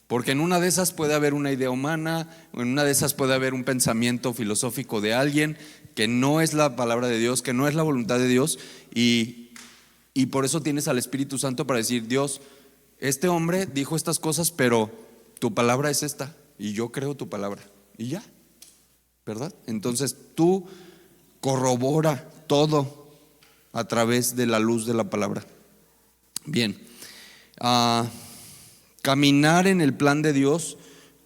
Porque en una de esas puede haber una idea humana, o en una de esas puede haber un pensamiento filosófico de alguien que no es la palabra de Dios, que no es la voluntad de Dios, y por eso tienes al Espíritu Santo para decir, Dios, este hombre dijo estas cosas, pero tu palabra es esta, y yo creo tu palabra, y ya, ¿verdad? Entonces tú corrobora todo a través de la luz de la palabra. Bien, caminar en el plan de Dios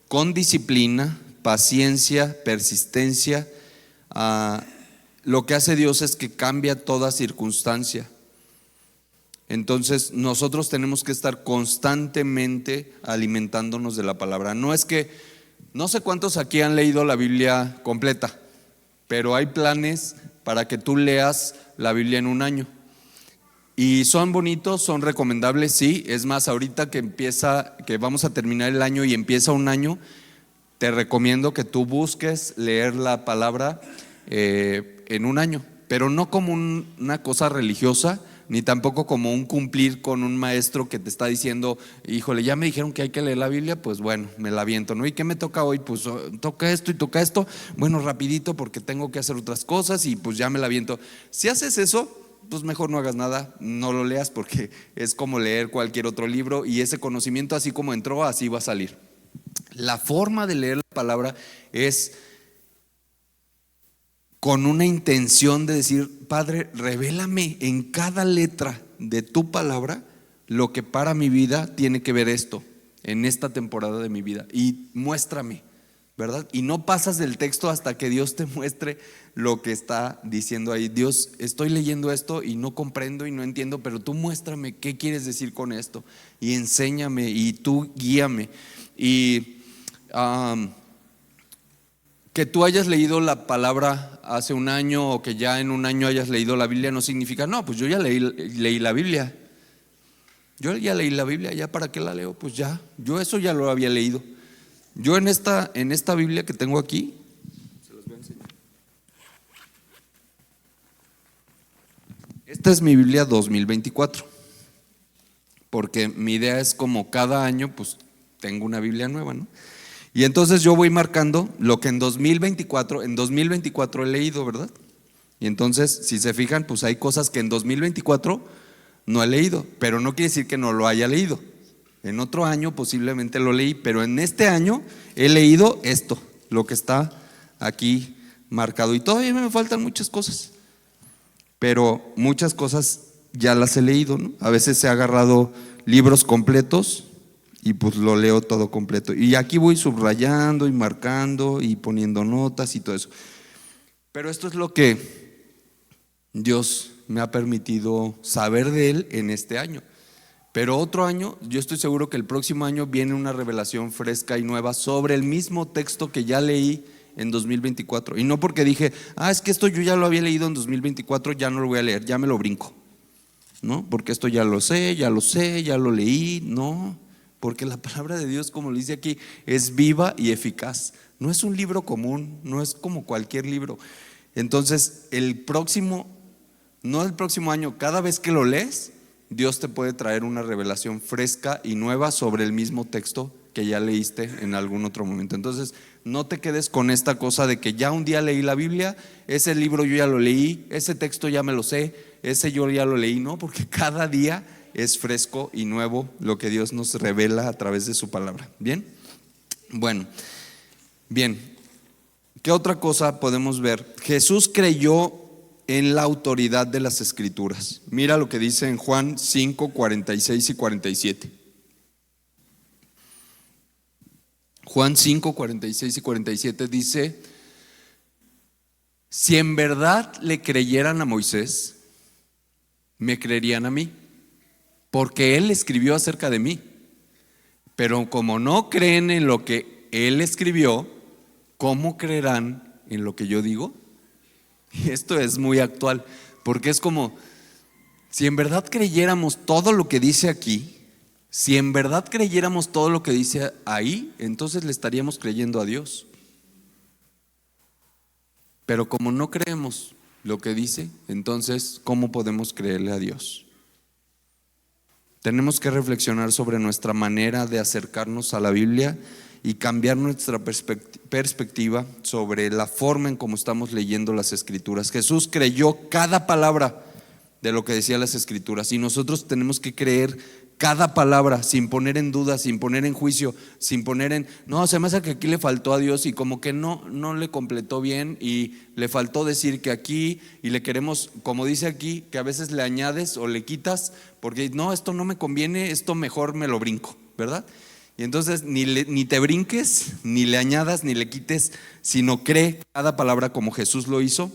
con disciplina, paciencia, persistencia. Lo que hace Dios es que cambia toda circunstancia. Entonces nosotros tenemos que estar constantemente alimentándonos de la palabra. No sé cuántos aquí han leído la Biblia completa, pero hay planes para que tú leas la Biblia en un año. Y son bonitos, son recomendables, sí. Es más, ahorita que vamos a terminar el año y empieza un año, te recomiendo que tú busques leer la palabra en un año, pero no como una cosa religiosa, ni tampoco como un cumplir con un maestro que te está diciendo, híjole, ya me dijeron que hay que leer la Biblia, pues bueno, me la aviento, ¿no? ¿Y qué me toca hoy? Pues toca esto y toca esto, bueno, rapidito porque tengo que hacer otras cosas y pues ya me la aviento. Si haces eso, pues mejor no hagas nada, no lo leas, porque es como leer cualquier otro libro, y ese conocimiento así como entró, así va a salir. La forma de leer la palabra es con una intención de decir, Padre, revélame en cada letra de tu palabra lo que para mi vida tiene que ver esto, en esta temporada de mi vida, y muéstrame, ¿verdad? Y no pasas del texto hasta que Dios te muestre lo que está diciendo ahí. Dios, estoy leyendo esto y no comprendo y no entiendo, pero tú muéstrame qué quieres decir con esto, y enséñame, y tú guíame. Y que tú hayas leído la palabra hace un año, o que ya en un año hayas leído la Biblia, no significa, no, pues yo ya leí la Biblia. Yo ya leí la Biblia, ¿ya para qué la leo? Pues ya, yo eso ya lo había leído. Yo en esta Biblia que tengo aquí, se los voy a enseñar. Esta es mi Biblia 2024, porque mi idea es como cada año pues tengo una Biblia nueva, ¿no? Y entonces yo voy marcando lo que en 2024 he leído, ¿verdad? Y entonces, si se fijan, pues hay cosas que en 2024 no he leído, pero no quiere decir que no lo haya leído. En otro año posiblemente lo leí, pero en este año he leído esto, lo que está aquí marcado. Y todavía me faltan muchas cosas, pero muchas cosas ya las he leído, ¿no? A veces he agarrado libros completos y pues lo leo todo completo. Y aquí voy subrayando y marcando y poniendo notas y todo eso. Pero esto es lo que Dios me ha permitido saber de Él en este año. Pero otro año, yo estoy seguro que el próximo año viene una revelación fresca y nueva sobre el mismo texto que ya leí en 2024. Y no porque dije, es que esto yo ya lo había leído en 2024, ya no lo voy a leer, ya me lo brinco. No, porque esto ya lo sé, ya lo leí. No, porque la palabra de Dios, como lo dice aquí, es viva y eficaz. No es un libro común, no es como cualquier libro. Entonces, no el próximo año, cada vez que lo lees, Dios te puede traer una revelación fresca y nueva sobre el mismo texto que ya leíste en algún otro momento. Entonces, no te quedes con esta cosa de que ya un día leí la Biblia, ese libro yo ya lo leí, ese texto ya me lo sé, ese yo ya lo leí, no, porque cada día es fresco y nuevo lo que Dios nos revela a través de su palabra. Bien, bueno, bien. ¿Qué otra cosa podemos ver? Jesús creyó en la autoridad de las Escrituras. Mira lo que dice en Juan 5, 46 y 47. Juan 5, 46 y 47 dice: si en verdad le creyeran a Moisés, me creerían a mí, porque él escribió acerca de mí. Pero como no creen en lo que él escribió, ¿cómo creerán en lo que yo digo? Y esto es muy actual, porque es como, si en verdad creyéramos todo lo que dice aquí, si en verdad creyéramos todo lo que dice ahí, entonces le estaríamos creyendo a Dios. Pero como no creemos lo que dice, entonces, ¿cómo podemos creerle a Dios? Tenemos que reflexionar sobre nuestra manera de acercarnos a la Biblia y cambiar nuestra perspectiva sobre la forma en cómo estamos leyendo las Escrituras. Jesús creyó cada palabra de lo que decía las Escrituras, y nosotros tenemos que creer cada palabra sin poner en duda, sin poner en juicio, sin poner en, no, se me hace que aquí le faltó a Dios y como que no le completó bien y le faltó decir que aquí, y le queremos, como dice aquí, que a veces le añades o le quitas porque no, esto no me conviene, esto mejor me lo brinco, ¿verdad? Y entonces ni te brinques, ni le añadas, ni le quites, sino cree cada palabra como Jesús lo hizo,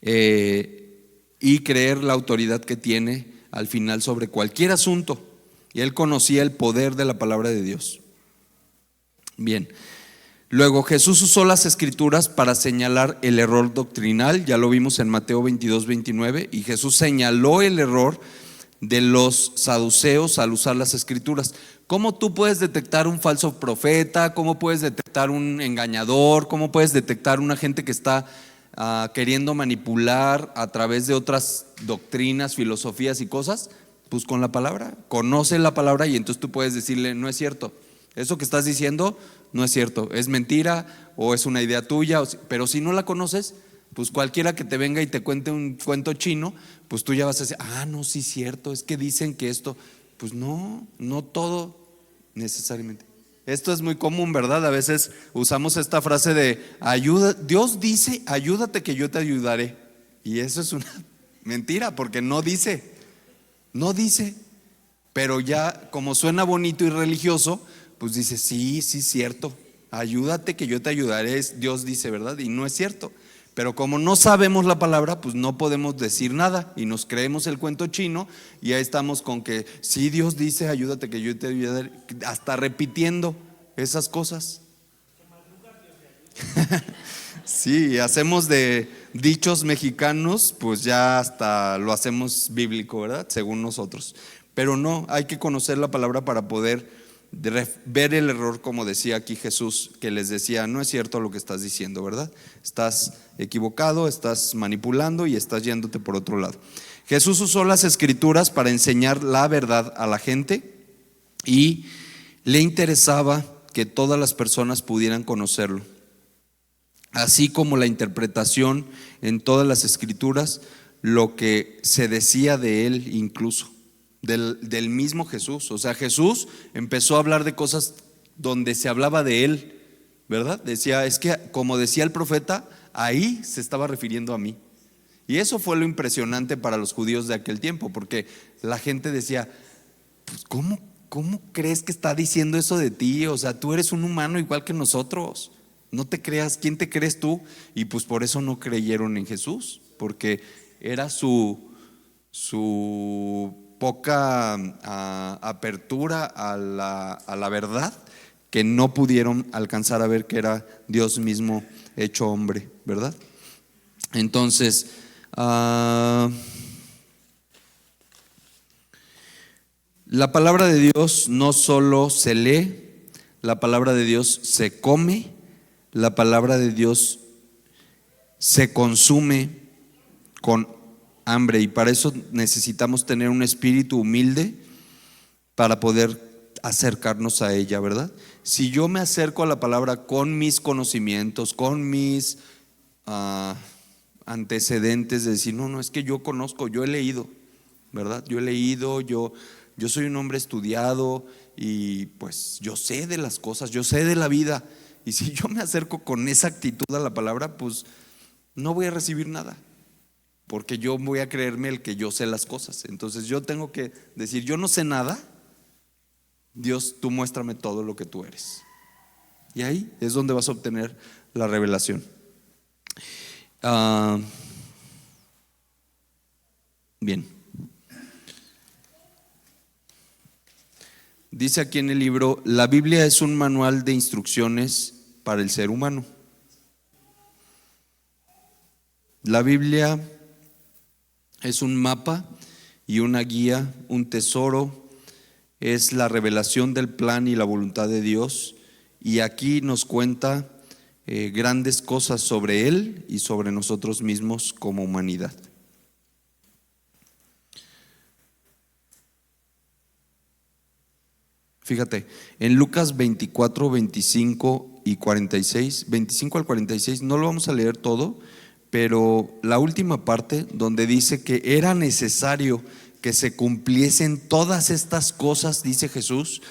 y creer la autoridad que tiene al final sobre cualquier asunto. Y él conocía el poder de la palabra de Dios. Bien, luego Jesús usó las Escrituras para señalar el error doctrinal. Ya lo vimos en Mateo 22, 29. Y Jesús señaló el error de los saduceos al usar las Escrituras. ¿Cómo tú puedes detectar un falso profeta? ¿Cómo puedes detectar un engañador? ¿Cómo puedes detectar una gente que está queriendo manipular a través de otras doctrinas, filosofías y cosas? Pues con la palabra. Conoce la palabra y entonces tú puedes decirle: no es cierto, eso que estás diciendo no es cierto, es mentira o es una idea tuya. Pero si no la conoces, pues cualquiera que te venga y te cuente un cuento chino, pues tú ya vas a decir: no, sí es cierto, es que dicen que esto. Pues no todo necesariamente. Esto es muy común, ¿verdad? A veces usamos esta frase de ayuda, Dios dice: ayúdate que yo te ayudaré. Y eso es una mentira, porque no dice, pero ya como suena bonito y religioso, pues dice: sí, cierto, ayúdate que yo te ayudaré, Dios dice, ¿verdad? Y no es cierto. Pero como no sabemos la palabra, pues no podemos decir nada y nos creemos el cuento chino, y ahí estamos con que sí, Dios dice: ayúdate que yo te ayudaré, hasta repitiendo esas cosas. Sí, hacemos de dichos mexicanos, pues ya hasta lo hacemos bíblico, ¿verdad? Según nosotros. Pero no, hay que conocer la palabra para poder ver el error, como decía aquí Jesús, que les decía: no es cierto lo que estás diciendo, ¿verdad? Estás equivocado, estás manipulando y estás yéndote por otro lado. Jesús usó las Escrituras para enseñar la verdad a la gente, y le interesaba que todas las personas pudieran conocerlo, así como la interpretación en todas las Escrituras, lo que se decía de él, incluso del mismo Jesús. O sea, Jesús empezó a hablar de cosas donde se hablaba de él, ¿verdad? Decía: es que como decía el profeta, ahí se estaba refiriendo a mí. Y eso fue lo impresionante para los judíos de aquel tiempo, porque la gente decía: pues ¿cómo crees que está diciendo eso de ti? O sea, tú eres un humano igual que nosotros, no te creas, ¿quién te crees tú? Y pues por eso no creyeron en Jesús, porque era su poca apertura a la verdad, que no pudieron alcanzar a ver que era Dios mismo hecho hombre, ¿verdad? Entonces, la palabra de Dios no solo se lee, la palabra de Dios se come, la palabra de Dios se consume con hambre, y para eso necesitamos tener un espíritu humilde para poder acercarnos a ella, ¿verdad? Si yo me acerco a la palabra con mis conocimientos, con mis antecedentes de decir: no, es que yo conozco, yo he leído, ¿verdad? Yo he leído, yo soy un hombre estudiado y pues yo sé de las cosas, yo sé de la vida, Y si yo me acerco con esa actitud a la palabra, pues no voy a recibir nada, porque yo voy a creerme el que yo sé las cosas. Entonces yo tengo que decir, yo no sé nada, Dios, tú muéstrame todo lo que tú eres. Y ahí es donde vas a obtener la revelación. Bien. Dice aquí en el libro, la Biblia es un manual de instrucciones para el ser humano. La Biblia es un mapa y una guía, un tesoro, es la revelación del plan y la voluntad de Dios. Y aquí nos cuenta grandes cosas sobre Él y sobre nosotros mismos como humanidad. Fíjate, en Lucas 24, 25 y 46, 25 al 46, no lo vamos a leer todo, pero la última parte donde dice que era necesario que se cumpliesen todas estas cosas, dice Jesús,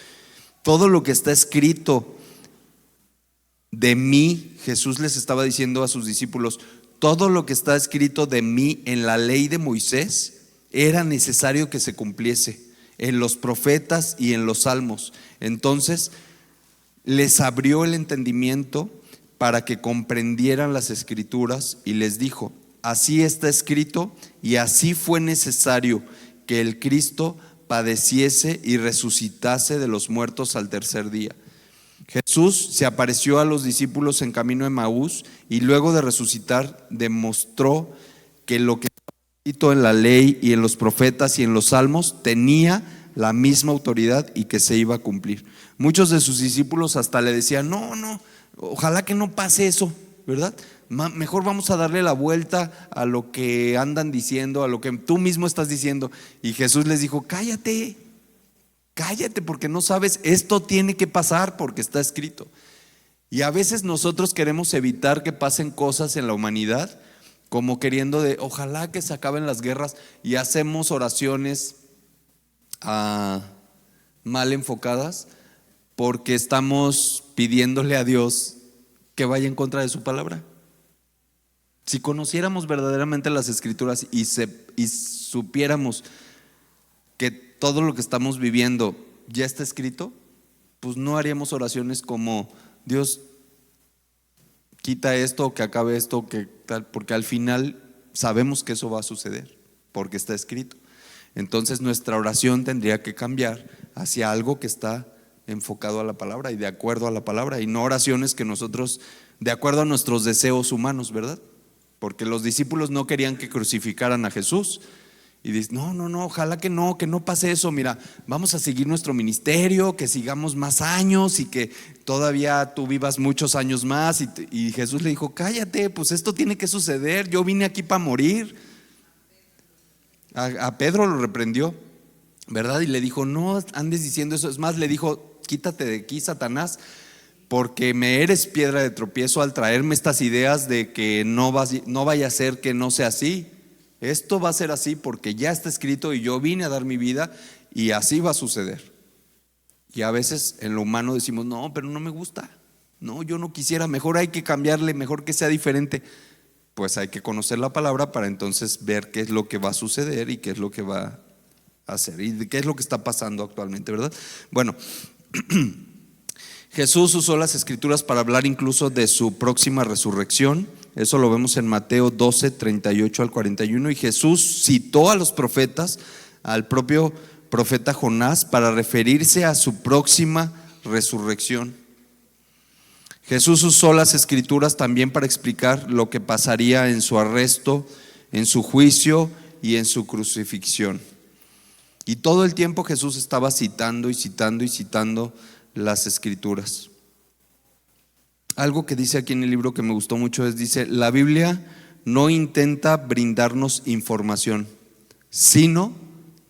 todo lo que está escrito de mí, Jesús les estaba diciendo a sus discípulos, todo lo que está escrito de mí en la ley de Moisés, era necesario que se cumpliese en los profetas y en los salmos. Entonces les abrió el entendimiento para que comprendieran las escrituras y les dijo, así está escrito y así fue necesario que el Cristo padeciese y resucitase de los muertos al tercer día. Jesús se apareció a los discípulos en camino a Emaús y luego de resucitar demostró que lo que estaba escrito en la ley y en los profetas y en los salmos tenía la misma autoridad y que se iba a cumplir. Muchos de sus discípulos hasta le decían, no, ojalá que no pase eso, ¿verdad? Mejor vamos a darle la vuelta a lo que andan diciendo, a lo que tú mismo estás diciendo. Y Jesús les dijo, cállate, porque no sabes, esto tiene que pasar porque está escrito. Y a veces nosotros queremos evitar que pasen cosas en la humanidad, como queriendo de, ojalá que se acaben las guerras, y hacemos oraciones mal enfocadas porque estamos pidiéndole a Dios que vaya en contra de su palabra. Si conociéramos verdaderamente las escrituras y supiéramos que todo lo que estamos viviendo ya está escrito, pues no haríamos oraciones como Dios quita esto, que acabe esto, que tal, porque al final sabemos que eso va a suceder porque está escrito. Entonces nuestra oración tendría que cambiar hacia algo que está enfocado a la palabra y de acuerdo a la palabra, y no oraciones que nosotros, de acuerdo a nuestros deseos humanos, ¿verdad? Porque los discípulos no querían que crucificaran a Jesús. Y dicen, no, ojalá que no pase eso. Mira, vamos a seguir nuestro ministerio, que sigamos más años y que todavía tú vivas muchos años más. Y Jesús le dijo, cállate, pues esto tiene que suceder, yo vine aquí para morir. A Pedro lo reprendió, ¿verdad? Y le dijo, no andes diciendo eso. Es más, le dijo, quítate de aquí, Satanás, porque me eres piedra de tropiezo al traerme estas ideas de que no vaya a ser que no sea así. Esto va a ser así porque ya está escrito y yo vine a dar mi vida y así va a suceder. Y a veces en lo humano decimos, no, pero no me gusta, no, yo no quisiera, mejor hay que cambiarle, mejor que sea diferente. Pues hay que conocer la palabra para entonces ver qué es lo que va a suceder y qué es lo que va a hacer y qué es lo que está pasando actualmente, ¿verdad? Bueno, Jesús usó las escrituras para hablar incluso de su próxima resurrección. Eso lo vemos en Mateo 12, 38 al 41. Y Jesús citó a los profetas, al propio profeta Jonás, para referirse a su próxima resurrección. Jesús usó las escrituras también para explicar lo que pasaría en su arresto, en su juicio y en su crucifixión. Y todo el tiempo Jesús estaba citando y citando y citando las escrituras. Algo que dice aquí en el libro que me gustó mucho dice, la Biblia no intenta brindarnos información, sino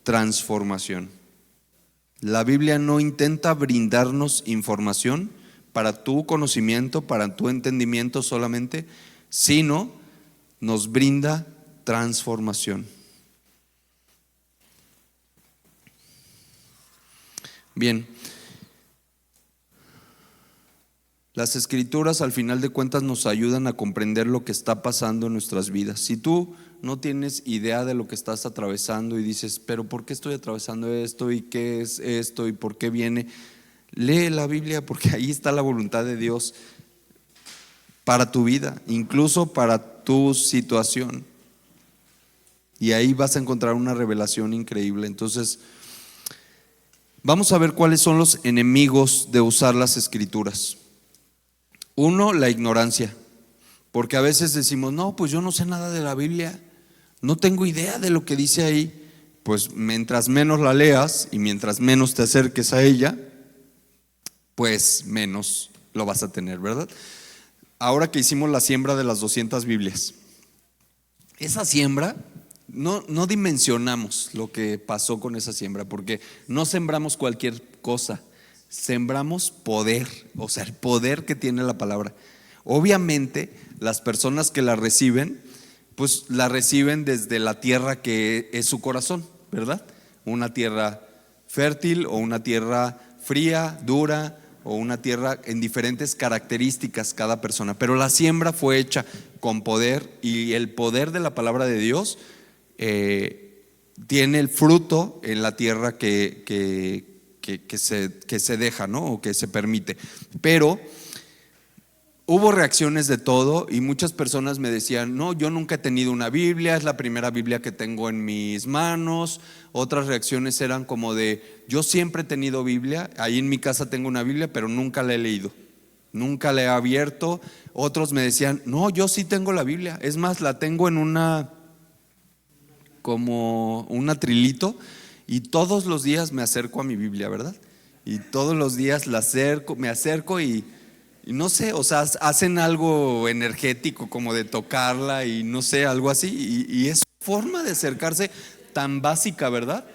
transformación. La Biblia no intenta brindarnos información para tu conocimiento, para tu entendimiento solamente, sino nos brinda transformación. Bien. Las escrituras al final de cuentas nos ayudan a comprender lo que está pasando en nuestras vidas. Si tú no tienes idea de lo que estás atravesando y dices, pero ¿por qué estoy atravesando esto? ¿Y qué es esto? ¿Y por qué viene? Lee la Biblia, porque ahí está la voluntad de Dios para tu vida, incluso para tu situación. Y ahí vas a encontrar una revelación increíble. Entonces, vamos a ver cuáles son los enemigos de usar las escrituras. Uno, la ignorancia, porque a veces decimos, no, pues yo no sé nada de la Biblia, no tengo idea de lo que dice ahí. Pues mientras menos la leas y mientras menos te acerques a ella, pues menos lo vas a tener, ¿verdad? Ahora que hicimos la siembra de las 200 Biblias, esa siembra, no dimensionamos lo que pasó con esa siembra, porque no sembramos cualquier cosa, sembramos poder, o sea, el poder que tiene la palabra. Obviamente, las personas que la reciben, pues la reciben desde la tierra que es su corazón, ¿verdad? Una tierra fértil o una tierra fría, dura, o una tierra en diferentes características cada persona. Pero la siembra fue hecha con poder, y el poder de la palabra de Dios tiene el fruto en la tierra que se deja, ¿no? O que se permite. Pero hubo reacciones de todo, y muchas personas me decían, no, yo nunca he tenido una Biblia, es la primera Biblia que tengo en mis manos. Otras reacciones eran como de, yo siempre he tenido Biblia, ahí en mi casa tengo una Biblia, pero nunca la he leído, nunca la he abierto. Otros me decían, no, yo sí tengo la Biblia, es más, la tengo en como un atrilito, y todos los días me acerco a mi Biblia, ¿verdad? Y todos los días me acerco y no sé, o sea, hacen algo energético como de tocarla y no sé, algo así, y es forma de acercarse tan básica, ¿verdad?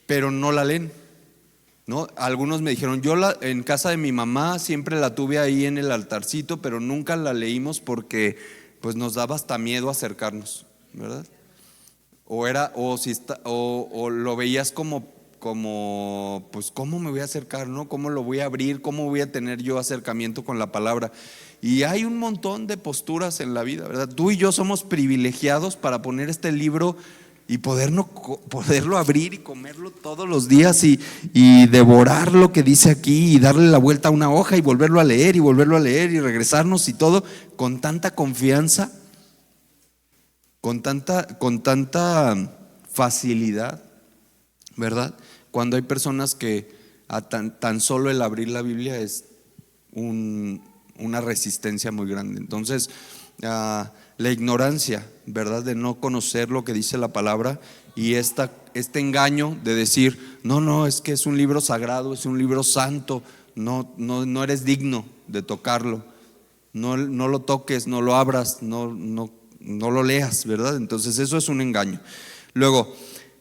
Pero no la leen, ¿no? Algunos me dijeron, en casa de mi mamá siempre la tuve ahí en el altarcito, pero nunca la leímos porque pues nos daba hasta miedo acercarnos, ¿verdad? O lo veías como, pues, ¿cómo me voy a acercar, no? ¿Cómo lo voy a abrir? ¿Cómo voy a tener yo acercamiento con la palabra? Y hay un montón de posturas en la vida, ¿verdad? Tú y yo somos privilegiados para poner este libro y poderlo abrir y comerlo todos los días, y devorar lo que dice aquí y darle la vuelta a una hoja y volverlo a leer y regresarnos y todo con tanta confianza, con tanta facilidad, ¿verdad? Cuando hay personas que tan solo el abrir la Biblia es una resistencia muy grande. Entonces, la ignorancia, ¿verdad? De no conocer lo que dice la palabra, y este engaño de decir, no, es que es un libro sagrado, es un libro santo, no eres digno de tocarlo, no lo toques, no lo abras, no lo leas, ¿verdad? Entonces eso es un engaño. Luego,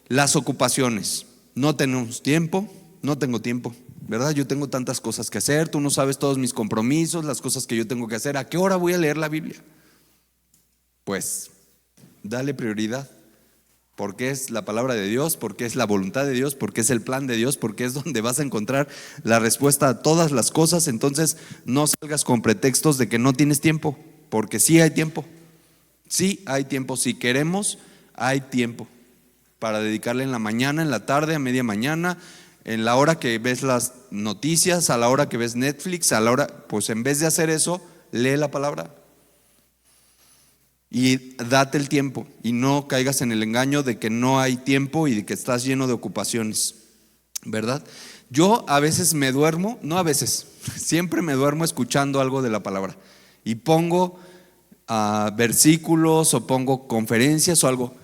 las ocupaciones. No tenemos tiempo, no tengo tiempo, ¿verdad? Yo tengo tantas cosas que hacer, tú no sabes todos mis compromisos, las cosas que yo tengo que hacer. ¿A qué hora voy a leer la Biblia? Pues dale prioridad, porque es la palabra de Dios, porque es la voluntad de Dios, porque es el plan de Dios, porque es donde vas a encontrar la respuesta a todas las cosas. Entonces no salgas con pretextos de que no tienes tiempo, porque sí hay tiempo. Sí hay tiempo, si queremos, hay tiempo para dedicarle en la mañana, en la tarde, a media mañana, en la hora que ves las noticias, a la hora que ves Netflix, a la hora, pues en vez de hacer eso, lee la palabra y date el tiempo, y no caigas en el engaño de que no hay tiempo y de que estás lleno de ocupaciones, ¿verdad? Yo a veces me duermo, no a veces, siempre me duermo escuchando algo de la palabra, y pongo versículos o pongo conferencias o algo.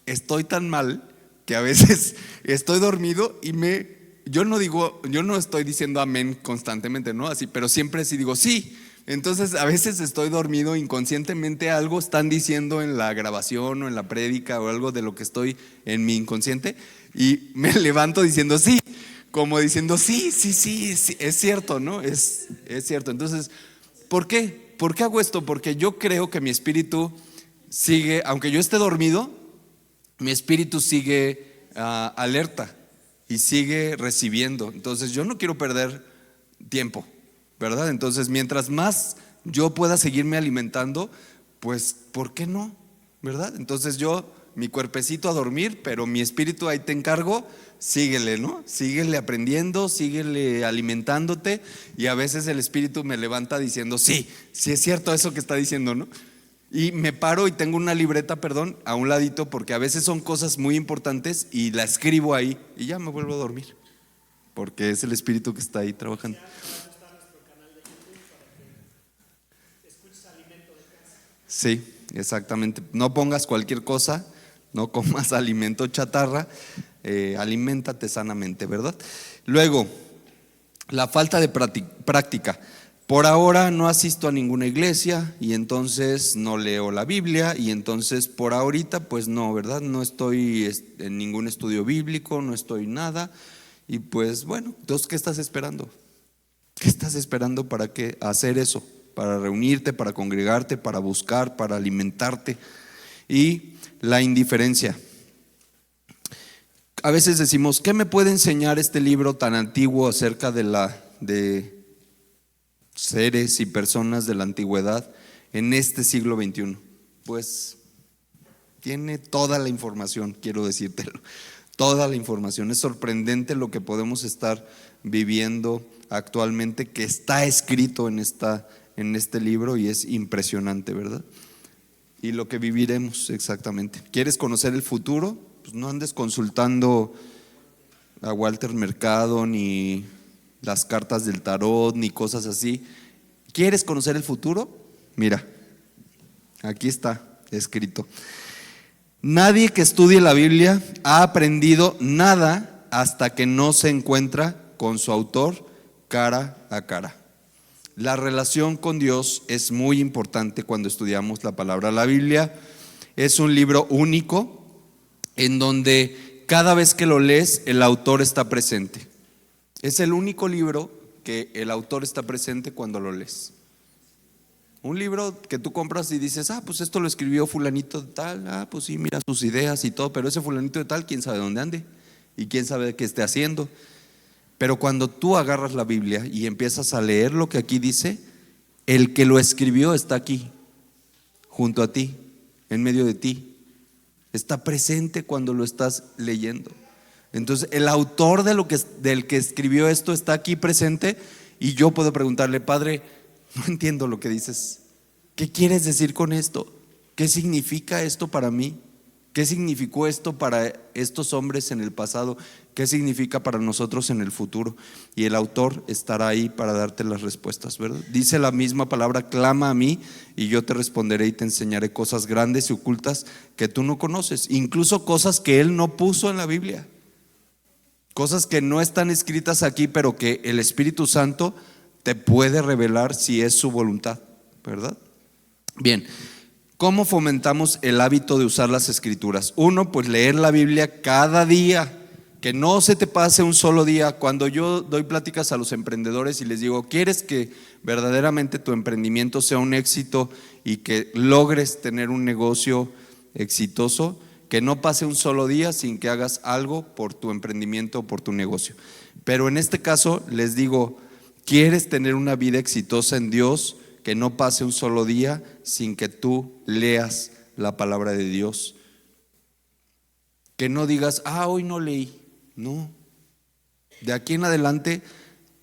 Estoy tan mal que a veces estoy dormido y yo no estoy diciendo amén constantemente, ¿no? Así, pero siempre sí digo sí. Entonces a veces estoy dormido, inconscientemente algo están diciendo en la grabación o en la prédica o algo de lo que estoy en mi inconsciente, y me levanto diciendo sí, como diciendo sí, es cierto, ¿no? Es cierto. Entonces, ¿por qué? ¿Por qué hago esto? Porque yo creo que mi espíritu sigue, aunque yo esté dormido, mi espíritu sigue alerta y sigue recibiendo. Entonces yo no quiero perder tiempo, ¿verdad? Entonces, mientras más yo pueda seguirme alimentando, pues, ¿por qué no? ¿Verdad? Entonces mi cuerpecito a dormir, pero mi espíritu ahí te encargo, síguele, ¿no? Síguele aprendiendo, síguele alimentándote, y a veces el espíritu me levanta diciendo, sí, sí es cierto eso que está diciendo, ¿no? Y me paro y tengo una libreta, a un ladito, porque a veces son cosas muy importantes y la escribo ahí y ya me vuelvo a dormir, porque es el espíritu que está ahí trabajando. Sí, exactamente. No pongas cualquier cosa, no comas alimento chatarra, aliméntate sanamente, ¿verdad? Luego, la falta de práctica. Por ahora no asisto a ninguna iglesia y entonces no leo la Biblia, y entonces por ahorita pues no, ¿verdad? No estoy en ningún estudio bíblico, no estoy nada, y pues bueno, entonces ¿qué estás esperando? ¿Qué estás esperando para hacer eso? Para reunirte, para congregarte, para buscar, para alimentarte. Y la indiferencia. A veces decimos, ¿qué me puede enseñar este libro tan antiguo acerca de seres y personas de la antigüedad en este siglo XXI? Pues tiene toda la información, quiero decírtelo, toda la información. Es sorprendente lo que podemos estar viviendo actualmente, que está escrito en este libro, y es impresionante, ¿verdad? Y lo que viviremos exactamente. ¿Quieres conocer el futuro? Pues no andes consultando a Walter Mercado, ni las cartas del tarot, ni cosas así. ¿Quieres conocer el futuro? Mira, aquí está escrito. Nadie que estudie la Biblia ha aprendido nada hasta que no se encuentra con su autor cara a cara. La relación con Dios es muy importante cuando estudiamos la palabra. La Biblia es un libro único en donde cada vez que lo lees el autor está presente. Es el único libro que el autor está presente cuando lo lees. Un libro que tú compras y dices, pues esto lo escribió fulanito de tal, pues sí, mira sus ideas y todo, pero ese fulanito de tal, quién sabe dónde ande y quién sabe qué esté haciendo. Pero cuando tú agarras la Biblia y empiezas a leer lo que aquí dice, el que lo escribió está aquí, junto a ti, en medio de ti. Está presente cuando lo estás leyendo. Entonces el autor del que escribió esto está aquí presente, y yo puedo preguntarle, Padre, no entiendo lo que dices. ¿Qué quieres decir con esto? ¿Qué significa esto para mí? ¿Qué significó esto para estos hombres en el pasado? ¿Qué significa para nosotros en el futuro? Y el autor estará ahí para darte las respuestas, ¿verdad? Dice la misma palabra, clama a mí y yo te responderé y te enseñaré cosas grandes y ocultas que tú no conoces, incluso cosas que él no puso en la Biblia, cosas que no están escritas aquí, pero que el Espíritu Santo te puede revelar si es su voluntad, ¿verdad? Bien, ¿cómo fomentamos el hábito de usar las Escrituras? Uno, pues leer la Biblia cada día, que no se te pase un solo día. Cuando yo doy pláticas a los emprendedores y les digo, ¿quieres que verdaderamente tu emprendimiento sea un éxito y que logres tener un negocio exitoso? Que no pase un solo día sin que hagas algo por tu emprendimiento o por tu negocio. Pero en este caso les digo, ¿quieres tener una vida exitosa en Dios? Que no pase un solo día sin que tú leas la palabra de Dios. Que no digas, hoy no leí. No. De aquí en adelante,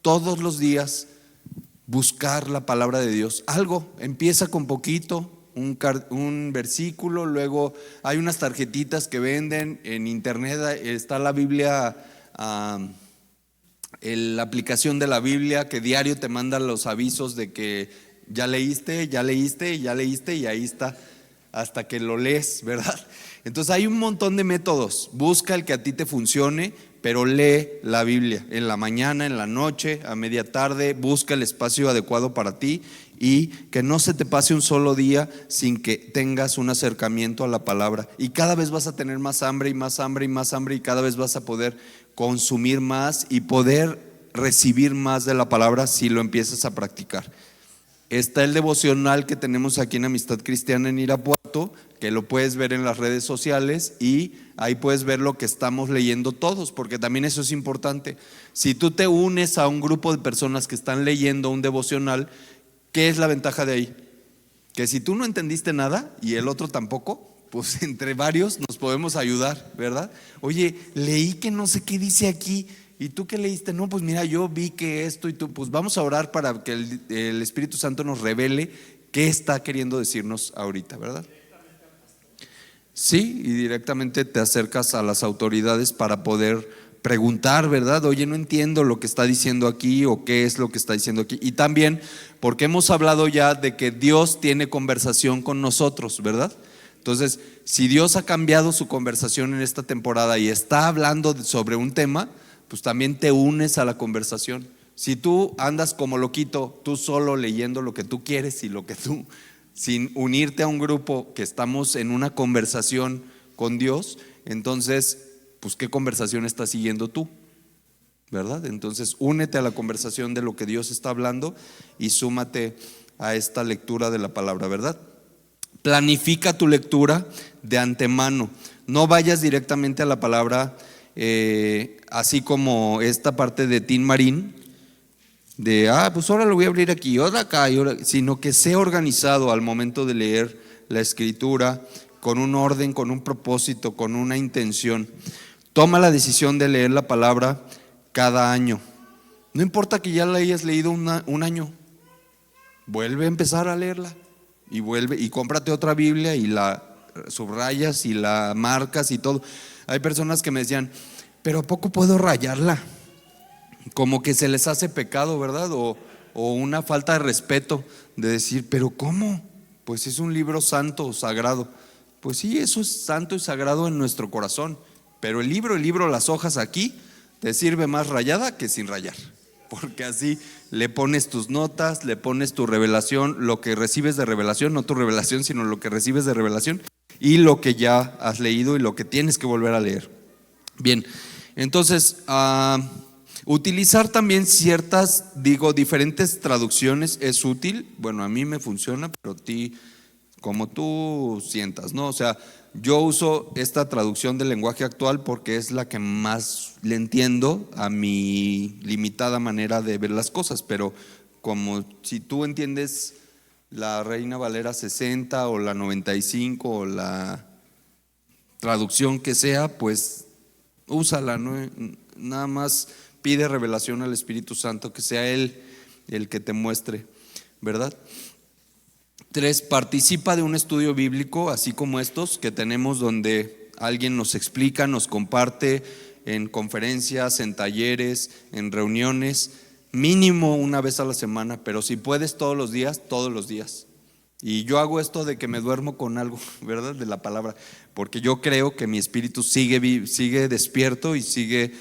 todos los días, buscar la palabra de Dios. Algo, empieza con poquito, un versículo, luego hay unas tarjetitas que venden en internet, está la Biblia, la aplicación de la Biblia que diario te manda los avisos de que ya leíste, y ahí está hasta que lo lees, ¿verdad? Entonces hay un montón de métodos. Busca el que a ti te funcione, pero lee la Biblia en la mañana, en la noche, a media tarde. Busca el espacio adecuado para ti, y que no se te pase un solo día sin que tengas un acercamiento a la palabra. Y cada vez vas a tener más hambre y más hambre y más hambre, y cada vez vas a poder consumir más y poder recibir más de la palabra si lo empiezas a practicar. Está el devocional que tenemos aquí en Amistad Cristiana en Irapuato, cuarto, que lo puedes ver en las redes sociales y ahí puedes ver lo que estamos leyendo todos, porque también eso es importante. Si tú te unes a un grupo de personas que están leyendo un devocional, ¿qué es la ventaja de ahí? Que si tú no entendiste nada y el otro tampoco, pues entre varios nos podemos ayudar, ¿verdad? Oye, leí que no sé qué dice aquí. ¿Y tú qué leíste? No, pues mira, yo vi que esto y tú, pues vamos a orar para que el Espíritu Santo nos revele qué está queriendo decirnos ahorita, ¿verdad? Sí, y directamente te acercas a las autoridades para poder preguntar, ¿verdad? Oye, no entiendo lo que está diciendo aquí o qué es lo que está diciendo aquí. Y también porque hemos hablado ya de que Dios tiene conversación con nosotros, ¿verdad? Entonces, si Dios ha cambiado su conversación en esta temporada y está hablando sobre un tema, pues también te unes a la conversación. Si tú andas como loquito, tú solo leyendo lo que tú quieres y lo que tú, sin unirte a un grupo que estamos en una conversación con Dios, entonces, pues ¿qué conversación estás siguiendo tú? ¿Verdad? Entonces, únete a la conversación de lo que Dios está hablando y súmate a esta lectura de la palabra, ¿verdad? Planifica tu lectura de antemano. No vayas directamente a la palabra, así como esta parte de Tin Marín, de, pues ahora lo voy a abrir aquí, ahora acá, sino que sé organizado al momento de leer la escritura, con un orden, con un propósito, con una intención. Toma la decisión de leer la palabra cada año. No importa que ya la hayas leído un año, vuelve a empezar a leerla y vuelve y cómprate otra Biblia y la subrayas y la marcas y todo. Hay personas que me decían, pero ¿a poco puedo rayarla? Como que se les hace pecado, ¿verdad? O una falta de respeto de decir, pero ¿cómo? Pues es un libro santo, sagrado. Pues sí, eso es santo y sagrado en nuestro corazón, pero el libro, las hojas aquí, te sirve más rayada que sin rayar, porque así le pones tus notas, le pones tu revelación, lo que recibes de revelación, no tu revelación, sino lo que recibes de revelación y lo que ya has leído y lo que tienes que volver a leer. Bien, entonces, utilizar también diferentes traducciones es útil. Bueno, a mí me funciona, pero a ti, como tú sientas, ¿no? O sea, yo uso esta traducción del lenguaje actual porque es la que más le entiendo a mi limitada manera de ver las cosas, pero como si tú entiendes la Reina Valera 60 o la 95 o la traducción que sea, pues úsala, ¿no? Nada más pide revelación al Espíritu Santo, que sea Él el que te muestre, ¿verdad? 3, participa de un estudio bíblico, así como estos que tenemos, donde alguien nos explica, nos comparte en conferencias, en talleres, en reuniones, mínimo una vez a la semana, pero si puedes todos los días, todos los días. Y yo hago esto de que me duermo con algo, ¿verdad? De la palabra, porque yo creo que mi espíritu sigue despierto y sigue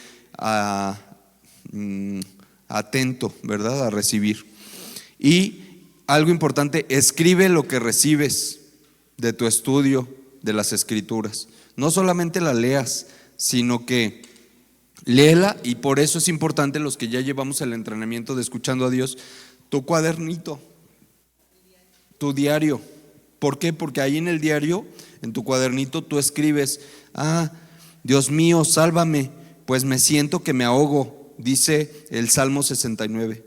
atento, ¿verdad? A recibir. Y algo importante, escribe lo que recibes de tu estudio de las escrituras. No solamente la leas, sino que léela, y por eso es importante, los que ya llevamos el entrenamiento de escuchando a Dios, tu cuadernito, tu diario. ¿Por qué? Porque ahí en el diario, en tu cuadernito, tú escribes, Dios mío, sálvame, pues me siento que me ahogo, dice el Salmo 69.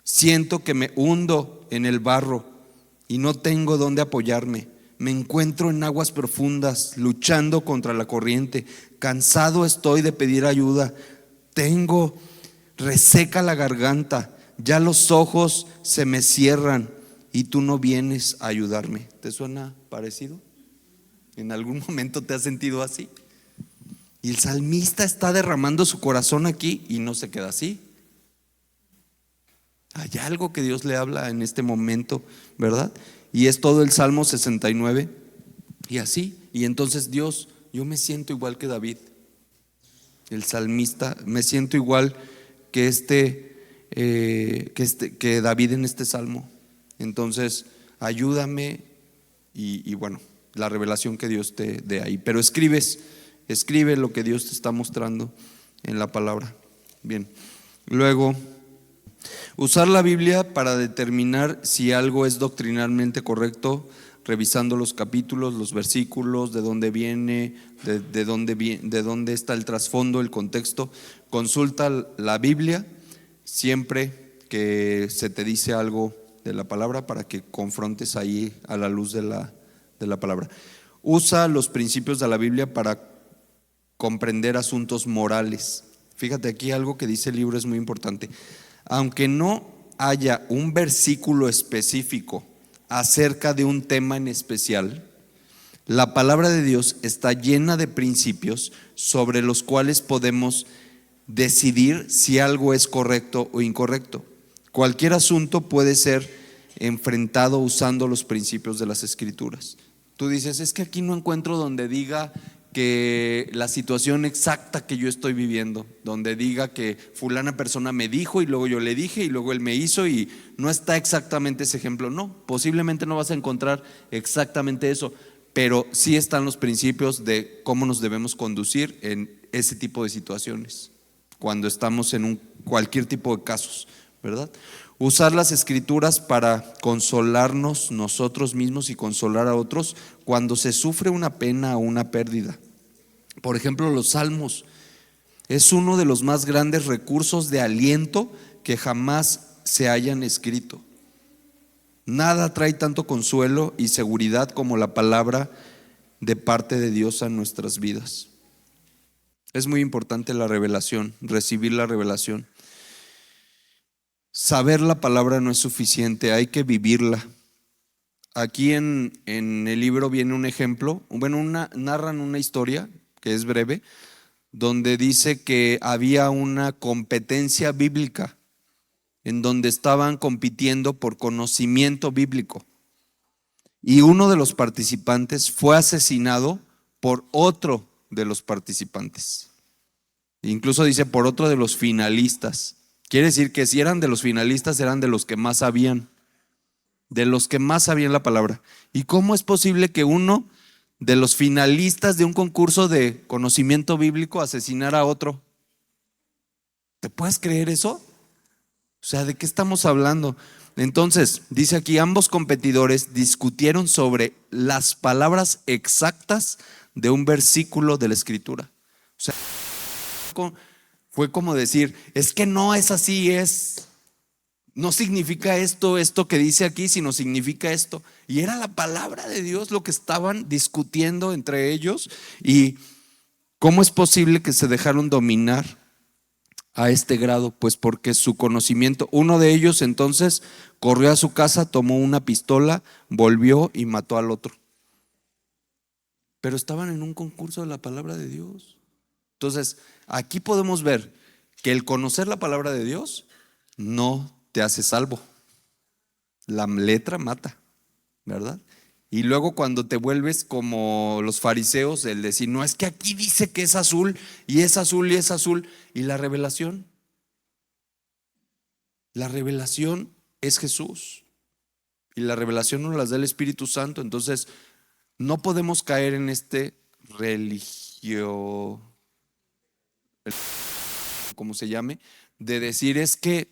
Siento que me hundo en el barro y no tengo dónde apoyarme. Me encuentro en aguas profundas, luchando contra la corriente. Cansado estoy de pedir ayuda. Tengo reseca la garganta. Ya los ojos se me cierran y tú no vienes a ayudarme. ¿Te suena parecido? ¿En algún momento te has sentido así? Y el salmista está derramando su corazón aquí y no se queda así. Hay algo que Dios le habla en este momento, ¿verdad? Y es todo el Salmo 69. Y así, y entonces Dios, yo me siento igual que David, el salmista, me siento igual que que David en este salmo. Entonces, ayúdame y bueno, la revelación que Dios te dé ahí. Pero escribe lo que Dios te está mostrando en la palabra. Bien, luego, usar la Biblia para determinar si algo es doctrinalmente correcto. revisando los capítulos, los versículos, de dónde viene, de dónde está el trasfondo, el contexto. Consulta la Biblia siempre que se te dice algo de la palabra para que confrontes ahí a la luz de la palabra. Usa los principios de la Biblia para comprender asuntos morales. Fíjate aquí algo que dice el libro es muy importante. Aunque no haya un versículo específico acerca de un tema en especial, la palabra de Dios está llena de principios sobre los cuales podemos decidir si algo es correcto o incorrecto. Cualquier asunto puede ser enfrentado usando los principios de las Escrituras. Tú dices, es que aquí no encuentro donde diga que la situación exacta que yo estoy viviendo, donde diga que fulana persona me dijo y luego yo le dije y luego él me hizo, y no está exactamente ese ejemplo. No, posiblemente no vas a encontrar exactamente eso, pero sí están los principios de cómo nos debemos conducir en ese tipo de situaciones cuando estamos en cualquier tipo de casos, ¿verdad? Usar las Escrituras para consolarnos nosotros mismos y consolar a otros cuando se sufre una pena o una pérdida. Por ejemplo, los Salmos es uno de los más grandes recursos de aliento que jamás se hayan escrito. Nada trae tanto consuelo y seguridad como la palabra de parte de Dios a nuestras vidas. Es muy importante la revelación, recibir la revelación. Saber la palabra no es suficiente, hay que vivirla. Aquí en el libro viene un ejemplo, narran una historia que es breve, donde dice que había una competencia bíblica en donde estaban compitiendo por conocimiento bíblico, y uno de los participantes fue asesinado por otro de los participantes. Incluso dice por otro de los finalistas. Quiere decir que si eran de los finalistas, eran de los que más sabían, la palabra. ¿Y cómo es posible que uno de los finalistas de un concurso de conocimiento bíblico asesinara a otro? ¿Te puedes creer eso? O sea, ¿de qué estamos hablando? Entonces, dice aquí, ambos competidores discutieron sobre las palabras exactas de un versículo de la Escritura. O sea, fue como decir, es que no es así, no significa esto que dice aquí, sino significa esto. Y era la palabra de Dios lo que estaban discutiendo entre ellos. ¿Y cómo es posible que se dejaron dominar a este grado? Pues porque su conocimiento, uno de ellos entonces corrió a su casa, tomó una pistola, volvió y mató al otro. Pero estaban en un concurso de la palabra de Dios. Entonces, aquí podemos ver que el conocer la palabra de Dios no te hace salvo. La letra mata, ¿verdad? Y luego cuando te vuelves como los fariseos, el decir, no, es que aquí dice que es azul y es azul y es azul. ¿Y la revelación? La revelación es Jesús. Y la revelación nos las da el Espíritu Santo. Entonces, no podemos caer en este religio, como se llame, de decir es que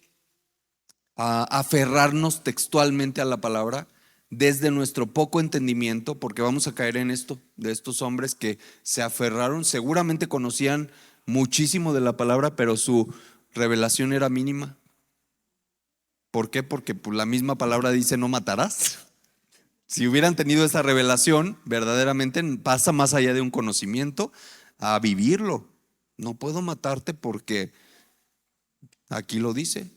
aferrarnos textualmente a la palabra desde nuestro poco entendimiento, porque vamos a caer en esto de estos hombres que se aferraron, seguramente conocían muchísimo de la palabra, pero su revelación era mínima. ¿Por qué? Porque pues, la misma palabra dice no matarás. Si hubieran tenido esa revelación, verdaderamente pasa más allá de un conocimiento a vivirlo. No puedo matarte porque aquí lo dice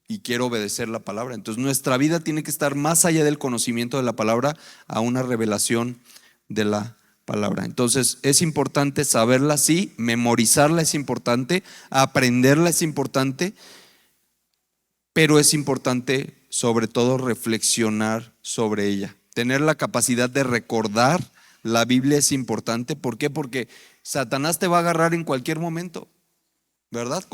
y quiero obedecer la palabra. Entonces nuestra vida tiene que estar más allá del conocimiento de la palabra a una revelación de la palabra. Entonces es importante saberla, sí, memorizarla es importante, aprenderla es importante, pero es importante sobre todo reflexionar sobre ella. Tener la capacidad de recordar la Biblia es importante. ¿Por qué? Porque Satanás te va a agarrar en cualquier momento, ¿verdad?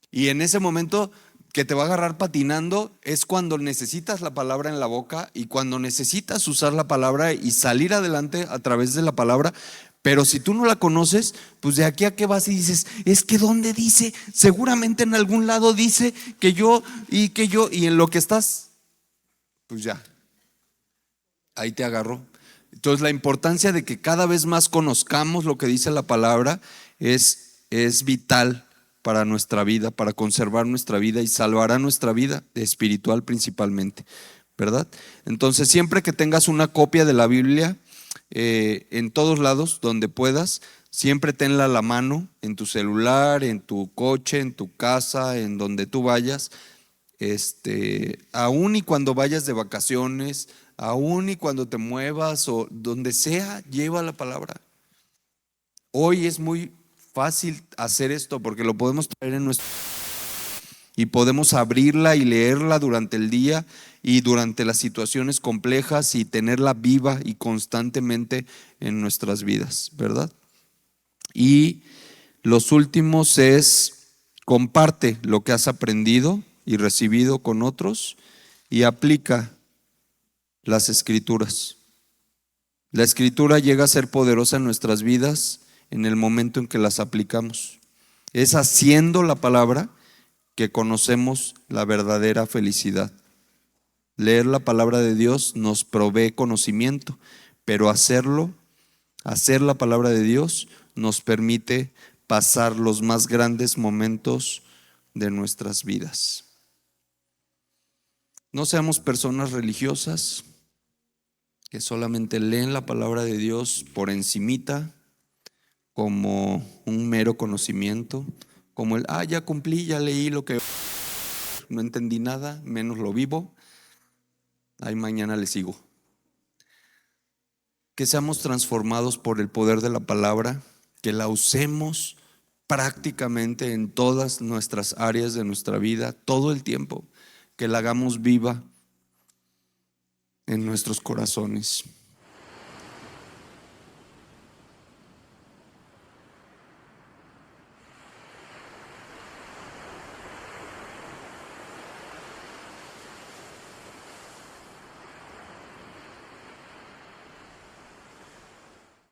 Y en ese momento que te va a agarrar patinando es cuando necesitas la palabra en la boca y cuando necesitas usar la palabra y salir adelante a través de la palabra. Pero si tú no la conoces, pues de aquí a qué vas y dices, es que ¿dónde dice? Seguramente en algún lado dice que yo, y en lo que estás, pues ya. Ahí te agarró. Entonces la importancia de que cada vez más conozcamos lo que dice la palabra es vital para nuestra vida, para conservar nuestra vida y salvará nuestra vida espiritual principalmente, ¿verdad? Entonces siempre que tengas una copia de la Biblia, en todos lados donde puedas, siempre tenla a la mano, en tu celular, en tu coche, en tu casa, en donde tú vayas. Aún y cuando vayas de vacaciones, aún y cuando te muevas o donde sea, lleva la palabra. Hoy es muy fácil hacer esto porque lo podemos traer en nuestro y podemos abrirla y leerla durante el día y durante las situaciones complejas y tenerla viva y constantemente en nuestras vidas, ¿verdad? Y los últimos es comparte lo que has aprendido y recibido con otros y aplica las escrituras. La escritura llega a ser poderosa en nuestras vidas en el momento en que las aplicamos. Es haciendo la palabra que conocemos la verdadera felicidad. Leer la palabra de Dios nos provee conocimiento, pero hacer la palabra de Dios nos permite pasar los más grandes momentos de nuestras vidas. No seamos personas religiosas que solamente leen la palabra de Dios por encimita, como un mero conocimiento, como ya cumplí, ya leí lo que no entendí nada, menos lo vivo, ahí mañana le sigo. Que seamos transformados por el poder de la palabra, que la usemos prácticamente en todas nuestras áreas de nuestra vida, todo el tiempo, que la hagamos viva en nuestros corazones.